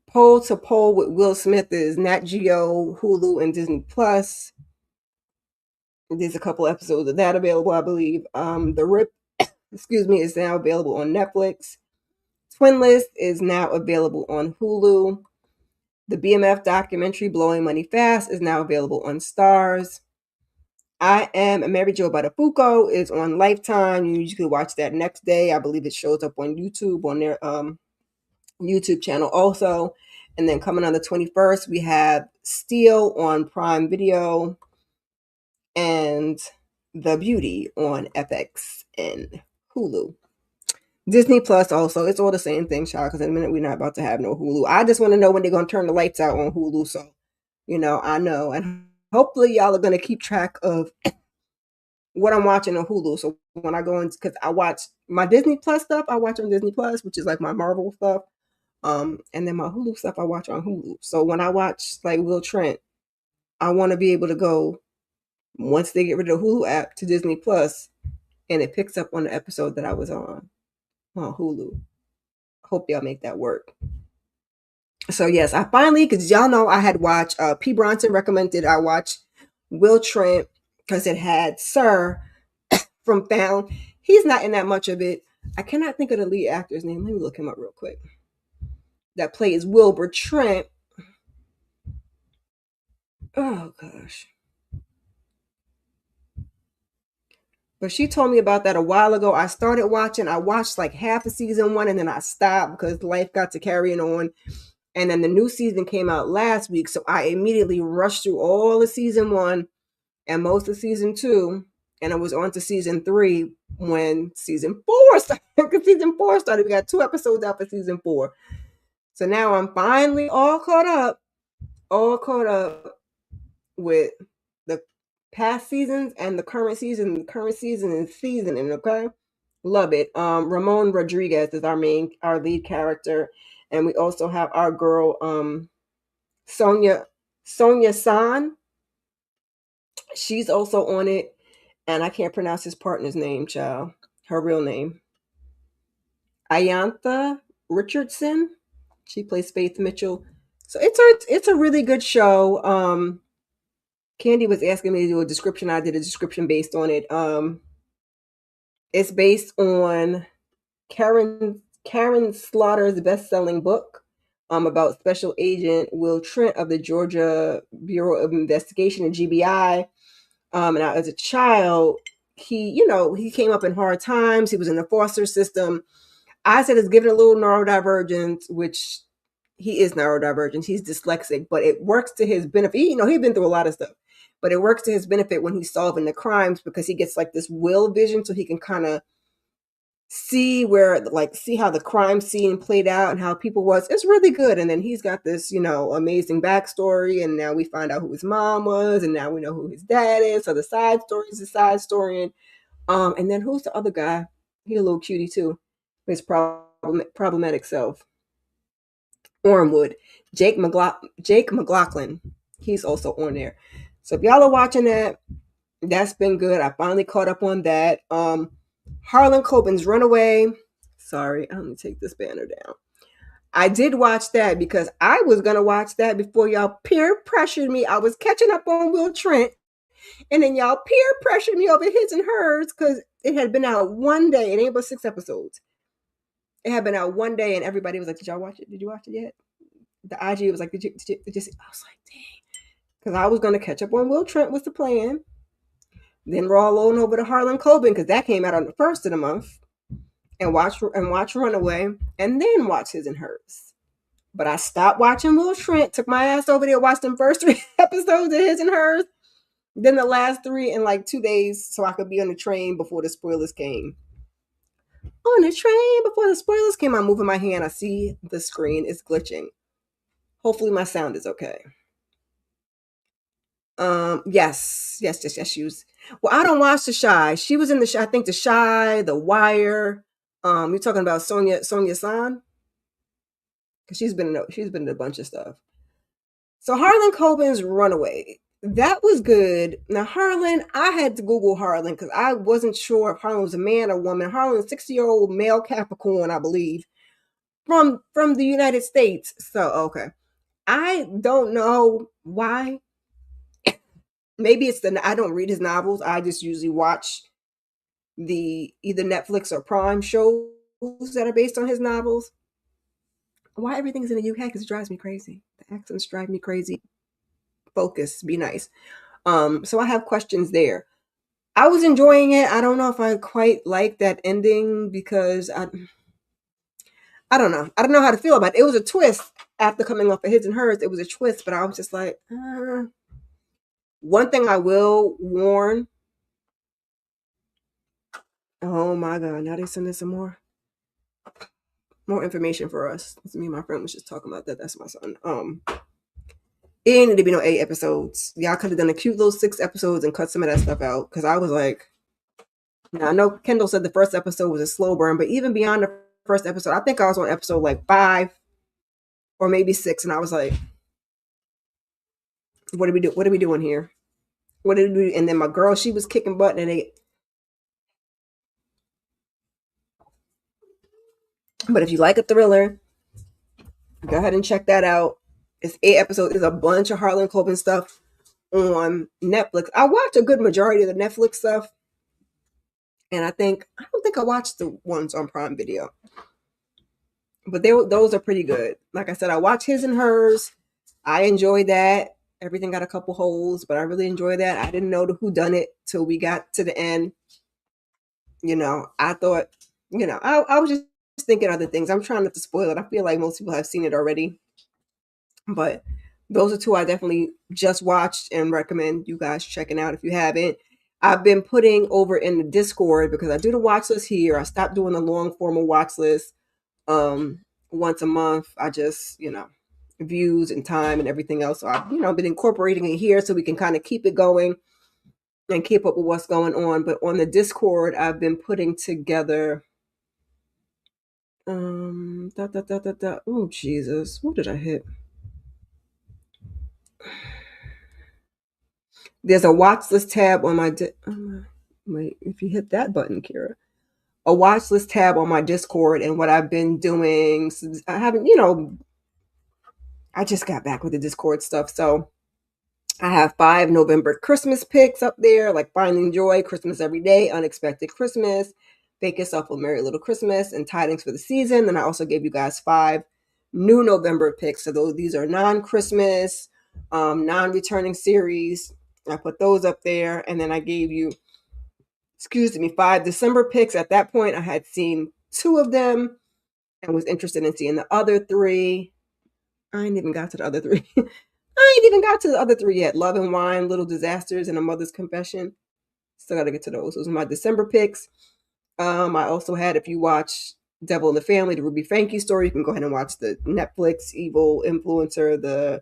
Pole to Pole with Will Smith is Nat Geo, Hulu, and Disney Plus. There's a couple episodes of that available, I believe. The Rip, is now available on Netflix. Twin List is now available on Hulu. The BMF documentary Blowing Money Fast is now available on Stars. I Am Mary Jo Buttafuoco is on Lifetime. You can watch that next day. I believe it shows up on YouTube on their YouTube channel also. And then coming on the 21st, we have Steel on Prime Video and The Beauty on FX and Hulu. Disney Plus also. It's all the same thing, child, because in a minute we're not about to have no Hulu. I just want to know when they're going to turn the lights out on Hulu. So, I know. And hopefully y'all are going to keep track of what I'm watching on Hulu. So when I go in, because I watch my Disney Plus stuff, I watch on Disney Plus, which is like my Marvel stuff. And then my Hulu stuff I watch on Hulu. So when I watch like Will Trent, I want to be able to go once they get rid of the Hulu app to Disney Plus, and it picks up on the episode that I was on Hulu. Hope y'all make that work. So yes, I finally, because y'all know I had watched P. Bronson recommended I watch Will Trent because it had Sir from Found. He's not in that much of it. I cannot think of the lead actor's name. Let me look him up real quick. That plays Wilbur Trent. Oh gosh. But she told me about that a while ago. I started watching. I watched like half of season 1 and then I stopped because life got to carrying on. And then the new season came out last week. So I immediately rushed through all of season 1 and most of season 2. And I was on to season 3 when season 4 started. Because season 4 started. We got 2 episodes out for season 4. So now I'm finally all caught up with the past seasons and the current season. The current season is seasoning, okay? Love it. Ramon Rodriguez is our lead character. And we also have our girl, Sonia San. She's also on it. And I can't pronounce his partner's name, child. Her real name. Ayantha Richardson. She plays Faith Mitchell. So it's a really good show. Candy was asking me to do a description. I did a description based on it. It's based on Karen Slaughter's best-selling book about Special Agent Will Trent of the Georgia Bureau of Investigation and GBI. And as a child, he came up in hard times. He was in the foster system. I said it's given a little neurodivergence, which he is neurodivergent. He's dyslexic, but it works to his benefit. He's been through a lot of stuff, but it works to his benefit when he's solving the crimes because he gets like this will vision, so he can kind of see how the crime scene played out and how people was. It's really good. And then he's got this, amazing backstory. And now we find out who his mom was, and now we know who his dad is. So the side story is a side story. And then who's the other guy? He a little cutie too. His problematic self. Ormwood. Jake McLaughlin. He's also on there. So if y'all are watching that, that's been good. I finally caught up on that. Harlan Coben's Runaway. Sorry, I'm gonna take this banner down. I did watch that because I was gonna watch that before y'all peer pressured me. I was catching up on Will Trent, and then y'all peer pressured me over his and hers because it had been out one day. It ain't but 6 episodes. It had been out one day, and everybody was like, "Did y'all watch it? Did you watch it yet?" The IG was like, "Did you see?" I was like, "Dang," because I was gonna catch up on Will Trent was the plan. Then roll on over to Harlan Coben because that came out on the 1st of the month, and watch Runaway, and then watch his and hers. But I stopped watching Will Trent, took my ass over there, watched them first 3 episodes of his and hers, then the last 3 in like 2 days so I could be on the train before the spoilers came. On the train before the spoilers came, I'm moving my hand. I see the screen is glitching. Hopefully my sound is okay. Yes. She was. Well, I don't watch The Shy. She was in I think The Shy, The Wire. You're talking about Sonia San? Because she's been in a bunch of stuff. So Harlan Coben's Runaway. That was good. Now Harlan, I had to Google Harlan because I wasn't sure if Harlan was a man or woman. Harlan's 60-year-old male Capricorn, I believe, from the United States. So okay, I don't know why. Maybe it's I don't read his novels. I just usually watch the either Netflix or Prime shows that are based on his novels. Why everything's in the UK? Because it drives me crazy. The accents drive me crazy. Focus, be nice. So I have questions there. I was enjoying it. I don't know if I quite like that ending because I don't know. I don't know how to feel about it. It was a twist after coming off of his and hers. It was a twist, but I was just like, One thing I will warn. Oh my God! Now they sending some more information for us. Me and my friend was just talking about that. That's my son. It ain't need to be no 8 episodes. Y'all could have done a cute little 6 episodes and cut some of that stuff out. Because I was like, now I know Kendall said the first episode was a slow burn, but even beyond the first episode, I think I was on episode like 5 or maybe 6, and I was like, What do we do? What are we doing here? What did we do? And then my girl, she was kicking butt, and they. But if you like a thriller, go ahead and check that out. It's 8 episodes. There's a bunch of Harlan Coben stuff on Netflix. I watch a good majority of the Netflix stuff, and I don't think I watched the ones on Prime Video, but those are pretty good. Like I said, I watch His and Hers. I enjoyed that. Everything got a couple holes, but I really enjoyed that. I didn't know who done it till we got to the end. I thought, I was just thinking other things. I'm trying not to spoil it. I feel like most people have seen it already, but those are two I definitely just watched and recommend you guys checking out if you haven't. I've been putting over in the Discord because I do the watch list here. I stopped doing the long formal watch list once a month. I just, views and time and everything else. So I've, been incorporating it here so we can kind of keep it going and keep up with what's going on. But on the Discord, I've been putting together oh Jesus, what did I hit? There's a watch list tab on my wait, if you hit that button, Kira. A watch list tab on my Discord, and what I've been doing, I haven't, I just got back with the Discord stuff. So I have 5 November Christmas picks up there, like Finding Joy, Christmas Every Day, Unexpected Christmas, Bake Yourself a Merry Little Christmas, and Tidings for the Season. Then I also gave you guys 5 new November picks. So these are non-Christmas, non-returning series. I put those up there, and then I gave you, 5 December picks. At that point, I had seen 2 of them and was interested in seeing the other 3. I ain't even got to the other 3. I ain't even got to the other 3 yet. Love and Wine, Little Disasters, and A Mother's Confession. Still got to get to those. Those are my December picks. I also had, if you watch Devil in the Family, the Ruby Frankie story, you can go ahead and watch the Netflix Evil Influencer, the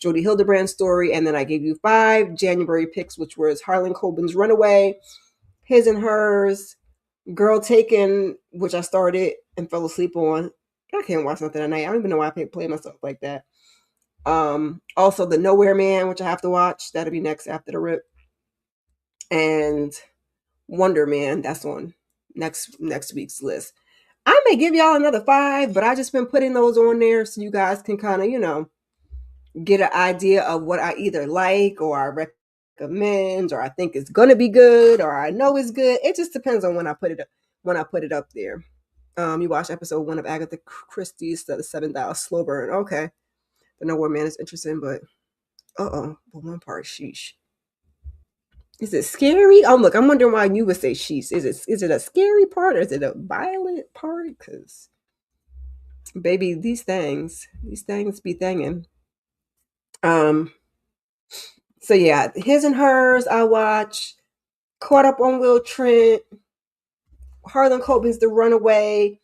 Jodie Hildebrand story. And then I gave you 5 January picks, which was Harlan Coben's Runaway, His and Hers, Girl Taken, which I started and fell asleep on. I can't watch nothing at night. I don't even know why I play myself like that. Also The Nowhere Man, which I have to watch. That'll be next after the rip. And Wonder Man, that's on next week's list. I may give y'all another 5, but I just been putting those on there so you guys can kind of, get an idea of what I either like or I recommend or I think is gonna be good or I know is good. It just depends on when I put it up there. You watched episode 1 of Agatha Christie's The 7,000 Slow Burn. Okay. The Nowhere Man is interesting, but the one part, sheesh. Is it scary? Oh, look, I'm wondering why you would say sheesh. Is it a scary part or is it a violent part? Because, baby, these things be thangin'. So yeah, His and Hers, I watch. Caught Up on Will Trent, Harlan Coben's The Runaway,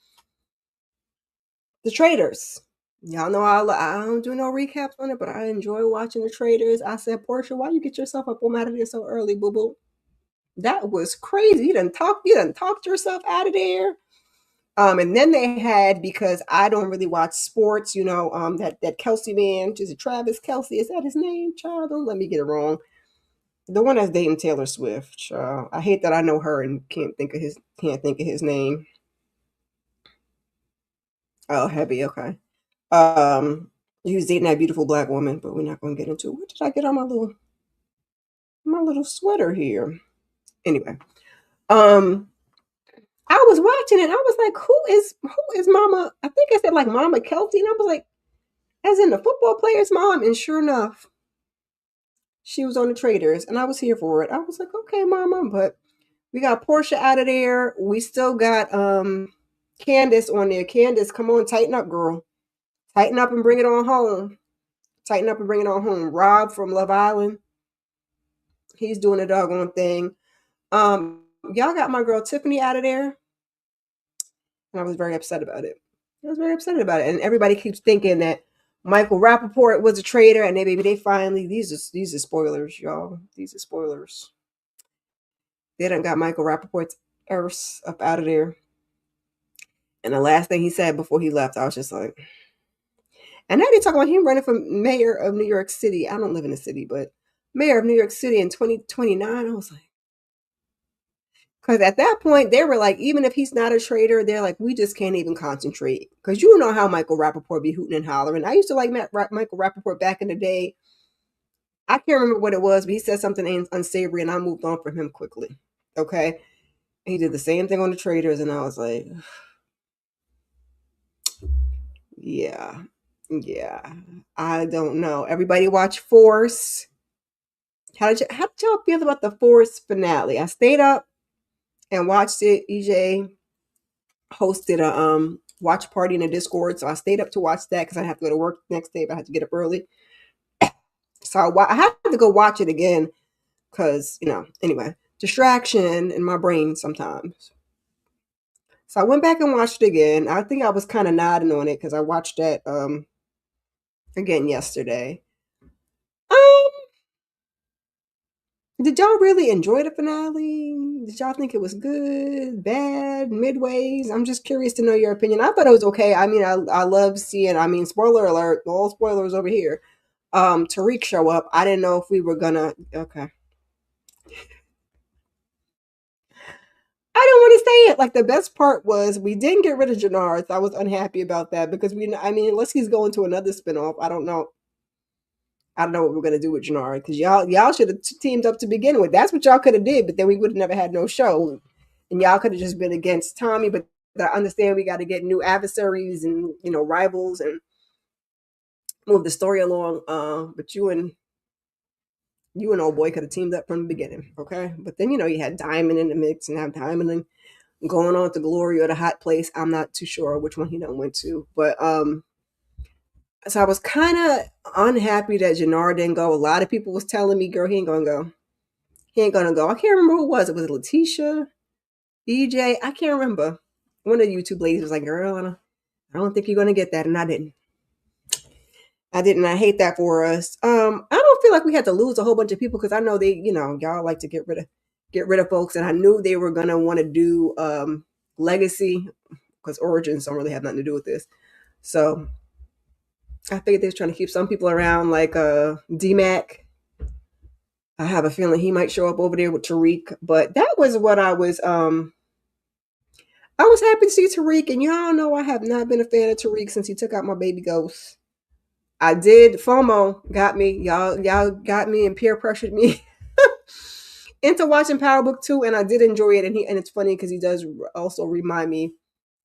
The Traitors. Y'all know I don't do no recaps on it, but I enjoy watching The Traitors. I said, Portia, why you get yourself up on out of there so early, boo boo? That was crazy. You done talked yourself out of there. And then they had, because I don't really watch sports, that Kelsey man, is it Travis Kelsey? Is that his name? Child, don't let me get it wrong. The one that's dating Taylor Swift. Child. I hate that I know her and can't think of his name. Oh, heavy, okay. He was dating that beautiful black woman, but we're not gonna get into it. What did I get on my little sweater here? Anyway. I was watching it. I was like, who is Mama? I think I said like Mama Kelsey. And I was like, as in the football player's mom. And sure enough, she was on The Traitors. And I was here for it. I was like, okay, Mama. But we got Portia out of there. We still got Candace on there. Candace, come on, tighten up, girl. Tighten up and bring it on home. Tighten up and bring it on home. Rob from Love Island. He's doing a doggone thing. Y'all got my girl Tiffany out of there. And I was very upset about it. And everybody keeps thinking that Michael Rappaport was a traitor, and they finally, these are spoilers, y'all. These are spoilers. They done got Michael Rappaport's earth up out of there. And the last thing he said before he left, I was just like, And now they talk about him running for mayor of New York City. I don't live in the city, but mayor of New York City in 2029. I was like, because at that point they were like, even if he's not a traitor, they're like, we just can't even concentrate. Because you know how Michael Rappaport be hooting and hollering. I used to like Michael Rappaport back in the day. I can't remember what it was, but he said something unsavory, and I moved on from him quickly. Okay, he did the same thing on the traders, and I was like, yeah, yeah. I don't know. Everybody watch Force. How did y'all feel about the Force finale? I stayed up and watched it. EJ hosted a watch party in a Discord, so I stayed up to watch that because I have to go to work the next day, but I had to get up early. So I had to go watch it again because anyway, distraction in my brain sometimes. So I went back and watched it again. I think I was kind of nodding on it because I watched that again yesterday. Um, did y'all really enjoy the finale? Did y'all think it was good, bad, midways? I'm just curious to know your opinion. I thought it was okay. I mean, I love seeing. I mean, spoiler alert, all spoilers over here. Tariq show up. I didn't know if we were gonna. Okay, I don't want to say it. Like the best part was we didn't get rid of Jannard. I was unhappy about that because I mean, unless he's going to another spinoff, I don't know. I don't know what we're gonna do with Jannard because y'all should have teamed up to begin with. That's what y'all could have did, but then we would have never had no show, and y'all could have just been against Tommy. But I understand we got to get new adversaries and rivals and move the story along. But you and old boy could have teamed up from the beginning, okay? But then you had Diamond in the mix and have Diamond and going on to Glory or the Hot Place. I'm not too sure which one he done went to, but so I was kind of unhappy that Jannard didn't go. A lot of people was telling me, "Girl, he ain't gonna go. He ain't gonna go." I can't remember who it was. It was Letitia, EJ. I can't remember. One of the YouTube ladies was like, "Girl, I don't think you're gonna get that," and I didn't. I didn't. I hate that for us. I don't feel like we had to lose a whole bunch of people because I know y'all like to get rid of folks, and I knew they were gonna want to do legacy because origins don't really have nothing to do with this. So I figured they was trying to keep some people around, like D-Mac. I have a feeling he might show up over there with Tariq, but that was what I was happy to see Tariq, and y'all know I have not been a fan of Tariq since he took out my baby ghost. I did. FOMO got me. Y'all got me and peer pressured me into watching Power Book 2, and I did enjoy it. And it's funny because he does also remind me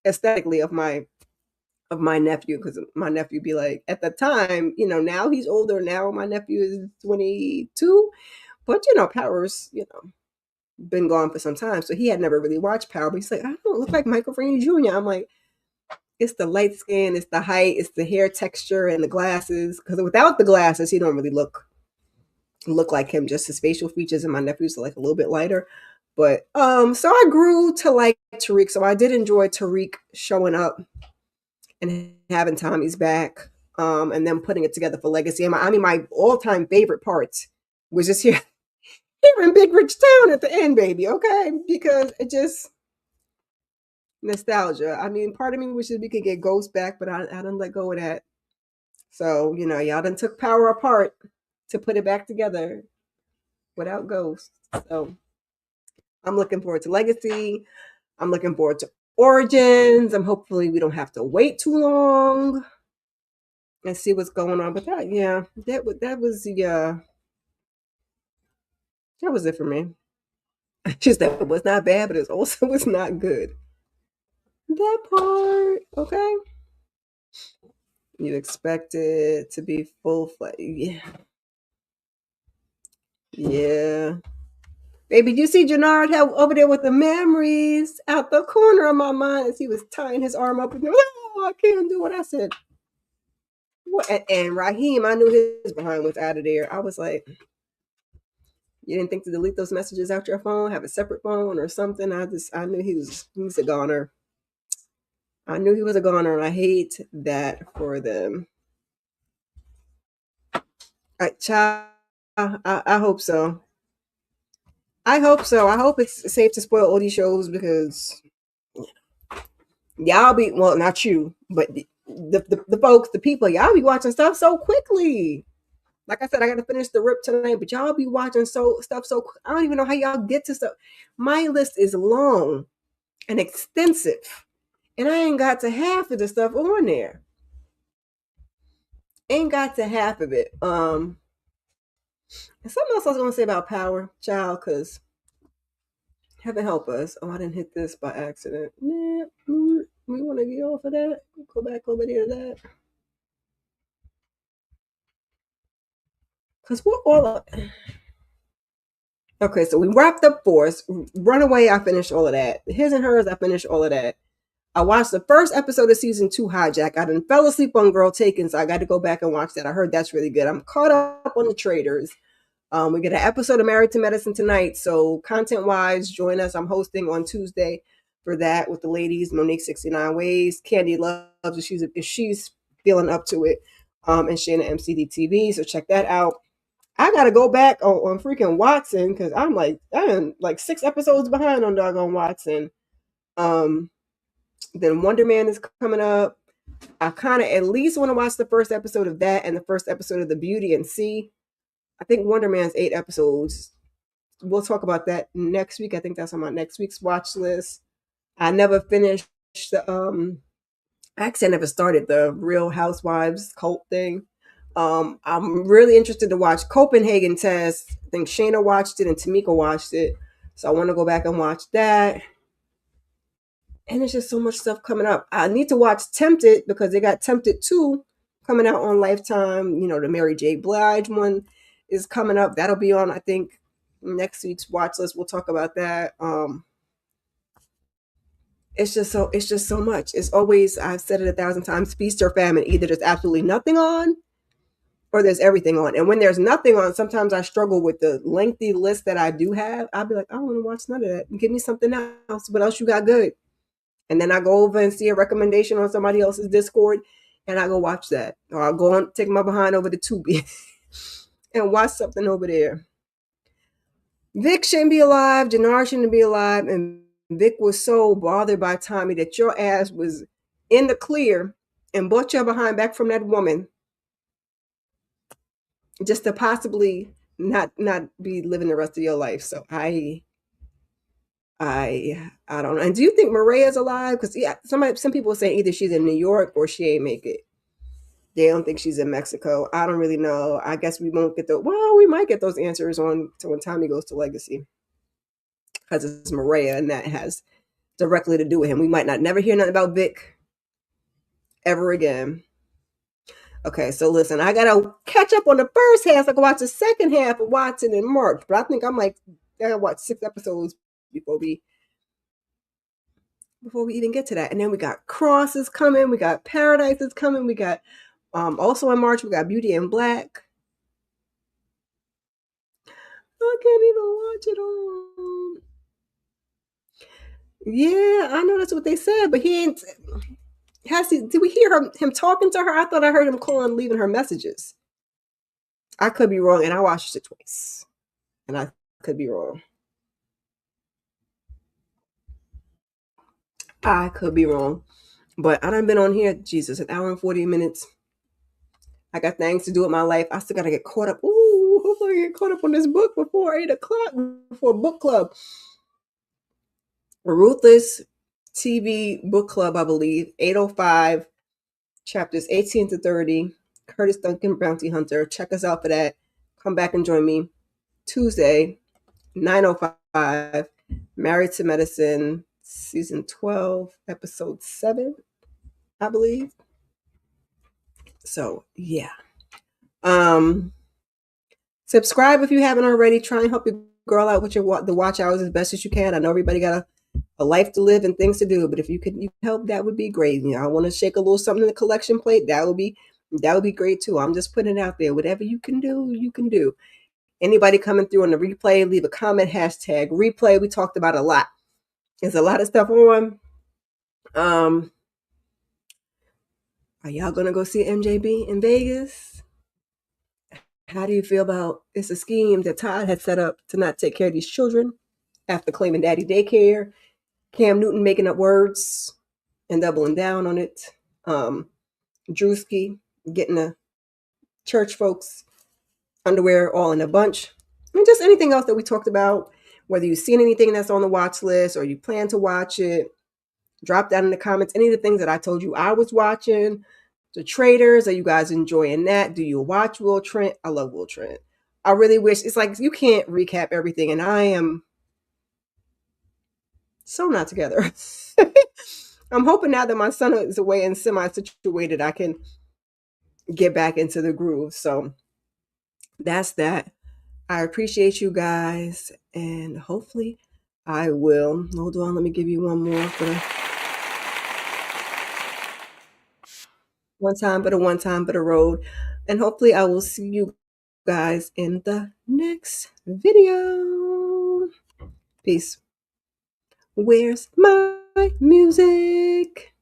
aesthetically of my nephew, because my nephew be like, at the time, now he's older. Now my nephew is 22, but Power's been gone for some time, so he had never really watched Power. But he's like, I don't look like Michael Franey Jr. I'm like, it's the light skin, it's the height, it's the hair texture, and the glasses. Because without the glasses, he don't really look like him. Just his facial features, and my nephew's like a little bit lighter. But so I grew to like Tariq. So I did enjoy Tariq showing up and having Tommy's back, and then putting it together for Legacy. I mean, my all-time favorite parts was just here in Big Rich Town at the end, baby. Okay, because it just nostalgia. I mean, part of me wishes we could get Ghost back, but I don't let go of that. So y'all done took Power apart to put it back together without Ghost. So I'm looking forward to Legacy. I'm looking forward to Origins. I'm hopefully we don't have to wait too long and see what's going on. But that was it for me. Just that it was not bad, but it also was not good. That part, okay. You expect it to be full fledged. Yeah. Yeah. Baby, do you see Jannard over there with the memories out the corner of my mind as he was tying his arm up and oh, I can't do what I said. What? And Raheem, I knew his behind was out of there. I was like, you didn't think to delete those messages out your phone, have a separate phone or something. I knew he was a goner. I knew he was a goner, and I hate that for them. Child, I hope so. I hope so. I hope it's safe to spoil all these shows because y'all be, well, not you, but the folks, the people, y'all be watching stuff so quickly. Like I said, I got to finish the rip tonight, but y'all be watching stuff so quick. I don't even know how y'all get to stuff. My list is long and extensive, and I ain't got to half of the stuff on there. Ain't got to half of it. And something else I was gonna say about power, child, because heaven help us. Oh, I didn't hit this by accident. Nah, we want to get off of that. Go back over there to that. Because we're all. Okay, so we wrapped up Force. Runaway, I finished all of that. His and Hers, I finished all of that. I watched the first episode of season 2, Hijack. I done fell asleep on Girl Taken, so I got to go back and watch that. I heard that's really good. I'm caught up on The Traitors. We get an episode of Married to Medicine tonight. So content-wise, join us. I'm hosting on Tuesday for that with the ladies, Monique 69 Ways. Candy loves if she's feeling up to it. And Shayna MCD TV. So check that out. I gotta go back on freaking Watson because I am like 6 episodes behind on doggone Watson. Then Wonder Man is coming up. I kind of at least want to watch the first episode of that and the first episode of The Beauty and See. I think Wonder Man's 8 episodes. We'll talk about that next week. I think that's on my next week's watch list. I never finished the actually I never started the Real Housewives cult thing. I'm really interested to watch Copenhagen Test. I think Shayna watched it and Tamika watched it. So I want to go back and watch that. And there's just so much stuff coming up. I need to watch Tempted because they got Tempted 2 coming out on Lifetime. You know, the Mary J. Blige one is coming up. That'll be on, I think, next week's watch list. We'll talk about that. It's just so much. It's always, I've said it 1,000 times, feast or famine. Either there's absolutely nothing on or there's everything on. And when there's nothing on, sometimes I struggle with the lengthy list that I do have. I'll be like, I don't want to watch none of that. Give me something else. What else you got good? And then I go over and see a recommendation on somebody else's Discord and I go watch that. Or I'll go on, take my behind over to Tubi and watch something over there. Vic shouldn't be alive. Jannar shouldn't be alive. And Vic was so bothered by Tommy that your ass was in the clear and brought your behind back from that woman just to possibly not be living the rest of your life. So I don't know. And do you think Maria's alive? Because yeah, some people say either she's in New York or she ain't make it. They don't think she's in Mexico. I don't really know. I guess we won't get we might get those answers on to when Tommy goes to Legacy. Because it's Maria and that has directly to do with him. We might not never hear nothing about Vic ever again. Okay, so listen, I gotta catch up on the first half. I can watch the second half of Watson in March, but I think I gotta watch 6 episodes before we even get to that. And then we got Crosses coming, we got Paradise is coming, we got also in March we got Beauty and Black. I can't even watch it all. Yeah, I know that's what they said, but he ain't. Did we hear him talking to her? I thought I heard him calling, leaving her messages. I could be wrong, and I watched it twice, and I could be wrong. I could be wrong, but I done been on here, Jesus, an hour and 40 minutes. I got things to do with my life. I still gotta get caught up. Ooh, hopefully I get caught up on this book before 8 o'clock, before book club. Ruthless TV book club, I believe, 805, chapters 18 to 30. Curtis Duncan, Bounty Hunter. Check us out for that. Come back and join me Tuesday, 9:05. Married to Medicine, season 12, episode 7, I believe. So yeah. Subscribe if you haven't already. Try and help your girl out with the watch hours as best as you can. I know everybody got a life to live and things to do, but if you could help, that would be great. You know, I want to shake a little something in the collection plate. That would be great too. I'm just putting it out there. Whatever you can do, you can do. Anybody coming through on the replay, leave a comment, hashtag replay. We talked about a lot. There's a lot of stuff on. Are y'all gonna go see MJB in Vegas? How do you feel about it's a scheme that Todd had set up to not take care of these children after claiming daddy daycare? Cam Newton making up words and doubling down on it. Druski, getting the church folks underwear all in a bunch, and just anything else that we talked about. Whether you've seen anything that's on the watch list or you plan to watch it, drop down in the comments any of the things that I told you I was watching. The Traders, are you guys enjoying that? Do you watch Will Trent? I love Will Trent. I really wish, it's like you can't recap everything, and I am so not together. I'm hoping now that my son is away and semi-situated, I can get back into the groove. So that's that. I appreciate you guys, and hopefully I will. Hold on, let me give you one more for the one time for the road. And hopefully I will see you guys in the next video. Peace. Where's my music?